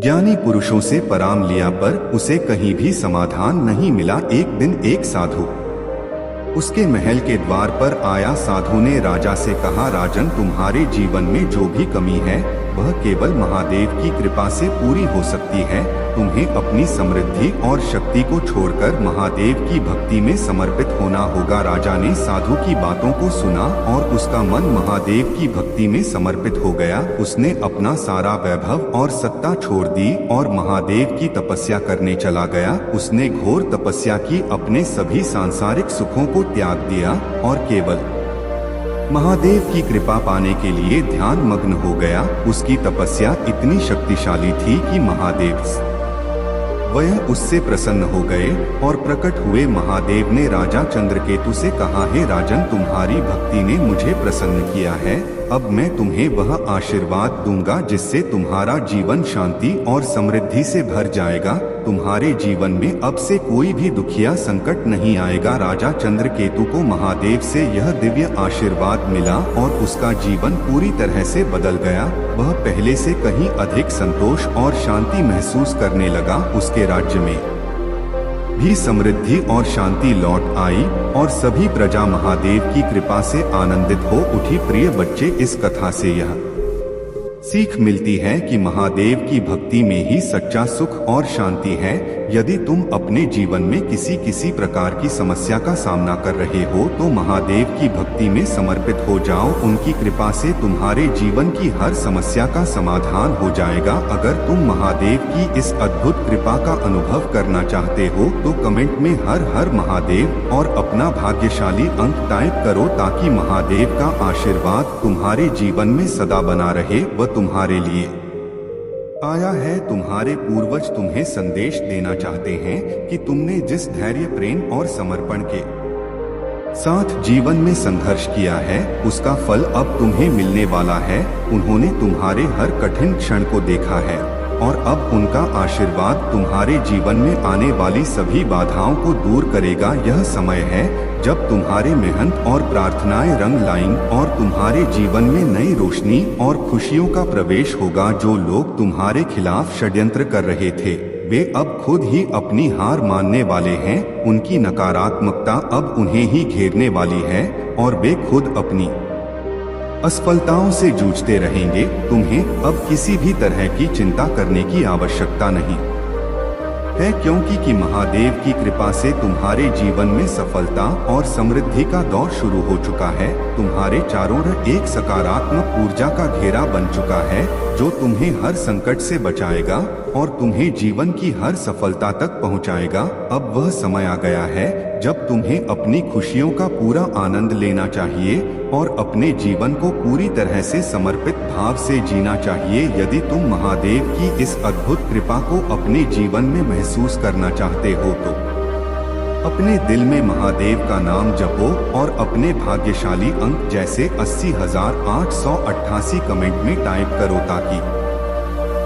ज्ञानी पुरुषों से पराम लिया पर उसे कहीं भी समाधान नहीं मिला। एक दिन एक साधु उसके महल के द्वार पर आया। साधु ने राजा से कहा, राजन, तुम्हारे जीवन में जो भी कमी है वह केवल महादेव की कृपा से पूरी हो सकती है। तुम्हें अपनी समृद्धि और शक्ति को छोड़कर महादेव की भक्ति में समर्पित होना होगा। राजा ने साधु की बातों को सुना और उसका मन महादेव की भक्ति में समर्पित हो गया। उसने अपना सारा वैभव और सत्ता छोड़ दी और महादेव की तपस्या करने चला गया। उसने घोर तपस्या की, अपने सभी सांसारिक सुखों को त्याग दिया और केवल महादेव की कृपा पाने के लिए ध्यान मग्न हो गया। उसकी तपस्या इतनी शक्तिशाली थी कि महादेव वह उससे प्रसन्न हो गए और प्रकट हुए। महादेव ने राजा चंद्रकेतु से कहा, हे राजन, तुम्हारी भक्ति ने मुझे प्रसन्न किया है। अब मैं तुम्हें वह आशीर्वाद दूंगा जिससे तुम्हारा जीवन शांति और समृद्धि से भर जाएगा। तुम्हारे जीवन में अब से कोई भी दुखिया संकट नहीं आएगा। राजा चंद्रकेतु को महादेव से यह दिव्य आशीर्वाद मिला और उसका जीवन पूरी तरह से बदल गया। वह पहले से कहीं अधिक संतोष और शांति महसूस करने लगा। उसके राज्य में भी समृद्धि और शांति लौट आई और सभी प्रजा महादेव की कृपा से आनंदित हो उठी। प्रिय बच्चे, इस कथा से यह सीख मिलती है कि महादेव की भक्ति में ही सच्चा सुख और शांति है। यदि तुम अपने जीवन में किसी प्रकार की समस्या का सामना कर रहे हो तो महादेव की भक्ति में समर्पित हो जाओ। उनकी कृपा से तुम्हारे जीवन की हर समस्या का समाधान हो जाएगा। अगर तुम महादेव की इस अद्भुत कृपा का अनुभव करना चाहते हो तो कमेंट में हर हर महादेव और अपना भाग्यशाली अंक टाइप करो ताकि महादेव का आशीर्वाद तुम्हारे जीवन में सदा बना रहे। वह तुम्हारे लिए आया है। तुम्हारे पूर्वज तुम्हें संदेश देना चाहते हैं कि तुमने जिस धैर्य, प्रेम और समर्पण के साथ जीवन में संघर्ष किया है उसका फल अब तुम्हें मिलने वाला है। उन्होंने तुम्हारे हर कठिन क्षण को देखा है और अब उनका आशीर्वाद तुम्हारे जीवन में आने वाली सभी बाधाओं को दूर करेगा। यह समय है जब तुम्हारे मेहनत और प्रार्थनाएं रंग लाएंगी और तुम्हारे जीवन में नई रोशनी और खुशियों का प्रवेश होगा। जो लोग तुम्हारे खिलाफ षड्यंत्र कर रहे थे वे अब खुद ही अपनी हार मानने वाले हैं। उनकी नकारात्मकता अब उन्हें ही घेरने वाली है और वे खुद अपनी असफलताओं से जूझते रहेंगे। तुम्हें अब किसी भी तरह की चिंता करने की आवश्यकता नहीं है क्योंकि महादेव की कृपा से तुम्हारे जीवन में सफलता और समृद्धि का दौर शुरू हो चुका है। तुम्हारे चारों ओर एक सकारात्मक ऊर्जा का घेरा बन चुका है जो तुम्हें हर संकट से बचाएगा और तुम्हें जीवन की हर सफलता तक पहुंचाएगा। अब वह समय आ गया है जब तुम्हें अपनी खुशियों का पूरा आनंद लेना चाहिए और अपने जीवन को पूरी तरह से समर्पित भाव से जीना चाहिए। यदि तुम महादेव की इस अद्भुत कृपा को अपने जीवन में महसूस करना चाहते हो तो अपने दिल में महादेव का नाम जपो और अपने भाग्यशाली अंक जैसे 80,888 कमेंट में टाइप करो ताकि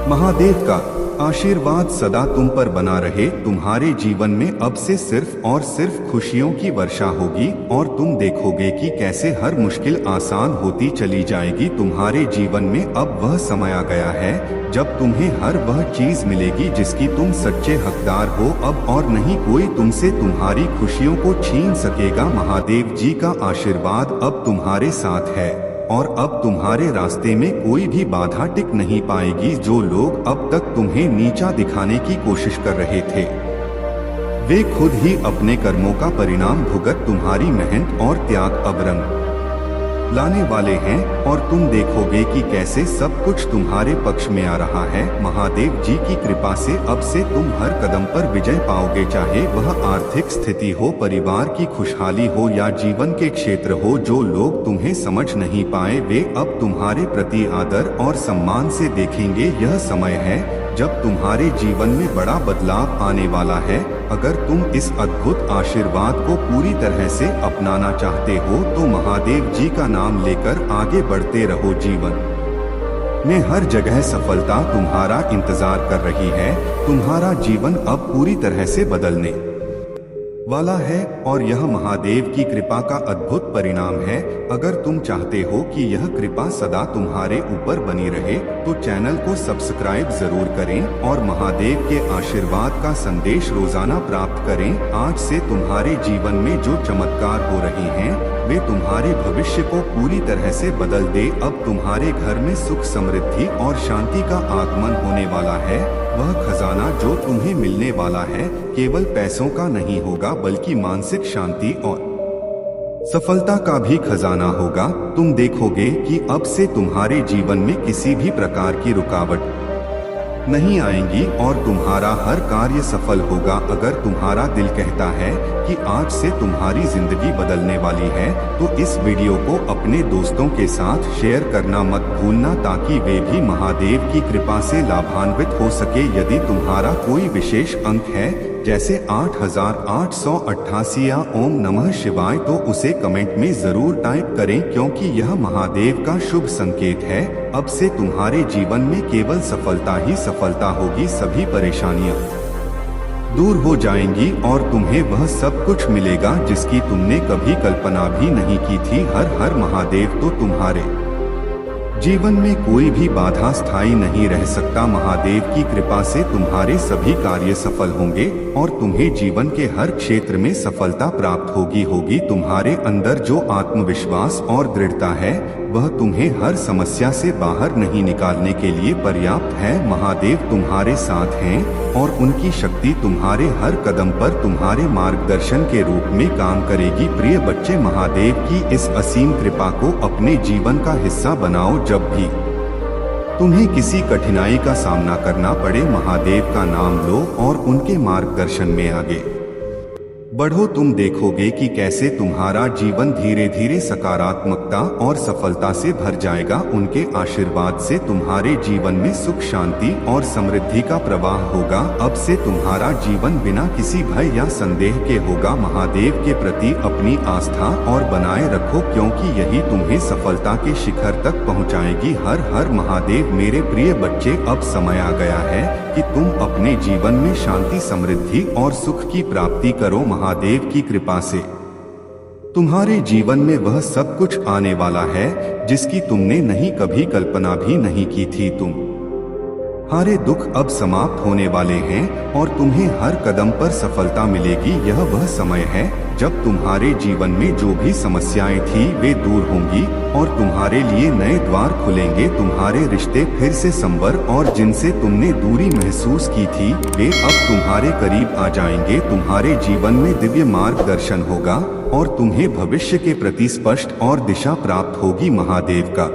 महादेव का आशीर्वाद सदा तुम पर बना रहे। तुम्हारे जीवन में अब से सिर्फ और सिर्फ खुशियों की वर्षा होगी और तुम देखोगे कि कैसे हर मुश्किल आसान होती चली जाएगी। तुम्हारे जीवन में अब वह समय आ गया है जब तुम्हें हर वह चीज मिलेगी जिसकी तुम सच्चे हकदार हो। अब और नहीं कोई तुमसे तुम्हारी खुशियों को छीन सकेगा। महादेव जी का आशीर्वाद अब तुम्हारे साथ है और अब तुम्हारे रास्ते में कोई भी बाधा टिक नहीं पाएगी। जो लोग अब तक तुम्हें नीचा दिखाने की कोशिश कर रहे थे वे खुद ही अपने कर्मों का परिणाम भुगत तुम्हारी मेहनत और त्याग अब रंग लाने वाले हैं और तुम देखोगे कि कैसे सब कुछ तुम्हारे पक्ष में आ रहा है। महादेव जी की कृपा से अब से तुम हर कदम पर विजय पाओगे, चाहे वह आर्थिक स्थिति हो, परिवार की खुशहाली हो या जीवन के क्षेत्र हो। जो लोग तुम्हें समझ नहीं पाए वे अब तुम्हारे प्रति आदर और सम्मान से देखेंगे। यह समय है जब तुम्हारे जीवन में बड़ा बदलाव आने वाला है। अगर तुम इस अद्भुत आशीर्वाद को पूरी तरह से अपनाना चाहते हो तो महादेव जी का नाम लेकर आगे बढ़ते रहो। जीवन में हर जगह सफलता तुम्हारा इंतजार कर रही है। तुम्हारा जीवन अब पूरी तरह से बदलने वाला है और यह महादेव की कृपा का अद्भुत परिणाम है। अगर तुम चाहते हो कि यह कृपा सदा तुम्हारे ऊपर बनी रहे तो चैनल को सब्सक्राइब जरूर करें और महादेव के आशीर्वाद का संदेश रोजाना प्राप्त करें। आज से तुम्हारे जीवन में जो चमत्कार हो रहे हैं वे तुम्हारे भविष्य को पूरी तरह से बदल दे। अब तुम्हारे घर में सुख समृद्धि और शांति का आगमन होने वाला है। वह खजाना जो तुम्हें मिलने वाला है केवल पैसों का नहीं होगा बल्कि मानसिक शांति और सफलता का भी खजाना होगा। तुम देखोगे कि अब से तुम्हारे जीवन में किसी भी प्रकार की रुकावट नहीं आएंगी और तुम्हारा हर कार्य सफल होगा। अगर तुम्हारा दिल कहता है कि आज से तुम्हारी जिंदगी बदलने वाली है तो इस वीडियो को अपने दोस्तों के साथ शेयर करना मत भूलना ताकि वे भी महादेव की कृपा से लाभान्वित हो सके। यदि तुम्हारा कोई विशेष अंक है जैसे 8888 या ओम नमः शिवाय तो उसे कमेंट में जरूर टाइप करें क्योंकि यह महादेव का शुभ संकेत है। अब से तुम्हारे जीवन में केवल सफलता ही सफलता होगी। सभी परेशानियां दूर हो जाएंगी और तुम्हें वह सब कुछ मिलेगा जिसकी तुमने कभी कल्पना भी नहीं की थी। हर हर महादेव। तो तुम्हारे जीवन में कोई भी बाधा स्थायी नहीं रह सकता। महादेव की कृपा से तुम्हारे सभी कार्य सफल होंगे और तुम्हें जीवन के हर क्षेत्र में सफलता प्राप्त होगी। तुम्हारे अंदर जो आत्मविश्वास और दृढ़ता है वह तुम्हें हर समस्या से बाहर नहीं निकालने के लिए पर्याप्त है। महादेव तुम्हारे साथ हैं और उनकी शक्ति तुम्हारे हर कदम पर तुम्हारे मार्गदर्शन के रूप में काम करेगी। प्रिय बच्चे, महादेव की इस असीम कृपा को अपने जीवन का हिस्सा बनाओ। जब भी तुम्हें किसी कठिनाई का सामना करना पड़े महादेव का नाम लो और उनके मार्गदर्शन में आगे बढ़ो। तुम देखोगे कि कैसे तुम्हारा जीवन धीरे धीरे सकारात्मकता और सफलता से भर जाएगा। उनके आशीर्वाद से तुम्हारे जीवन में सुख शांति और समृद्धि का प्रवाह होगा। अब से तुम्हारा जीवन बिना किसी भय या संदेह के होगा। महादेव के प्रति अपनी आस्था और बनाए रखो क्योंकि यही तुम्हें सफलता के शिखर तक पहुंचाएगी। हर हर महादेव। मेरे प्रिय बच्चे, अब समय आ गया है कि तुम अपने जीवन में शांति समृद्धि और सुख की प्राप्ति करो। महादेव की कृपा से तुम्हारे जीवन में वह सब कुछ आने वाला है जिसकी तुमने नहीं कभी कल्पना भी नहीं की थी। तुम्हारे दुख अब समाप्त होने वाले हैं और तुम्हें हर कदम पर सफलता मिलेगी। यह वह समय है जब तुम्हारे जीवन में जो भी समस्याएं थी वे दूर होंगी और तुम्हारे लिए नए द्वार खुलेंगे। तुम्हारे रिश्ते फिर से संवर और जिनसे तुमने दूरी महसूस की थी वे अब तुम्हारे करीब आ जाएंगे। तुम्हारे जीवन में दिव्य मार्गदर्शन होगा और तुम्हें भविष्य के प्रति स्पष्ट और दिशा प्राप्त होगी। महादेव का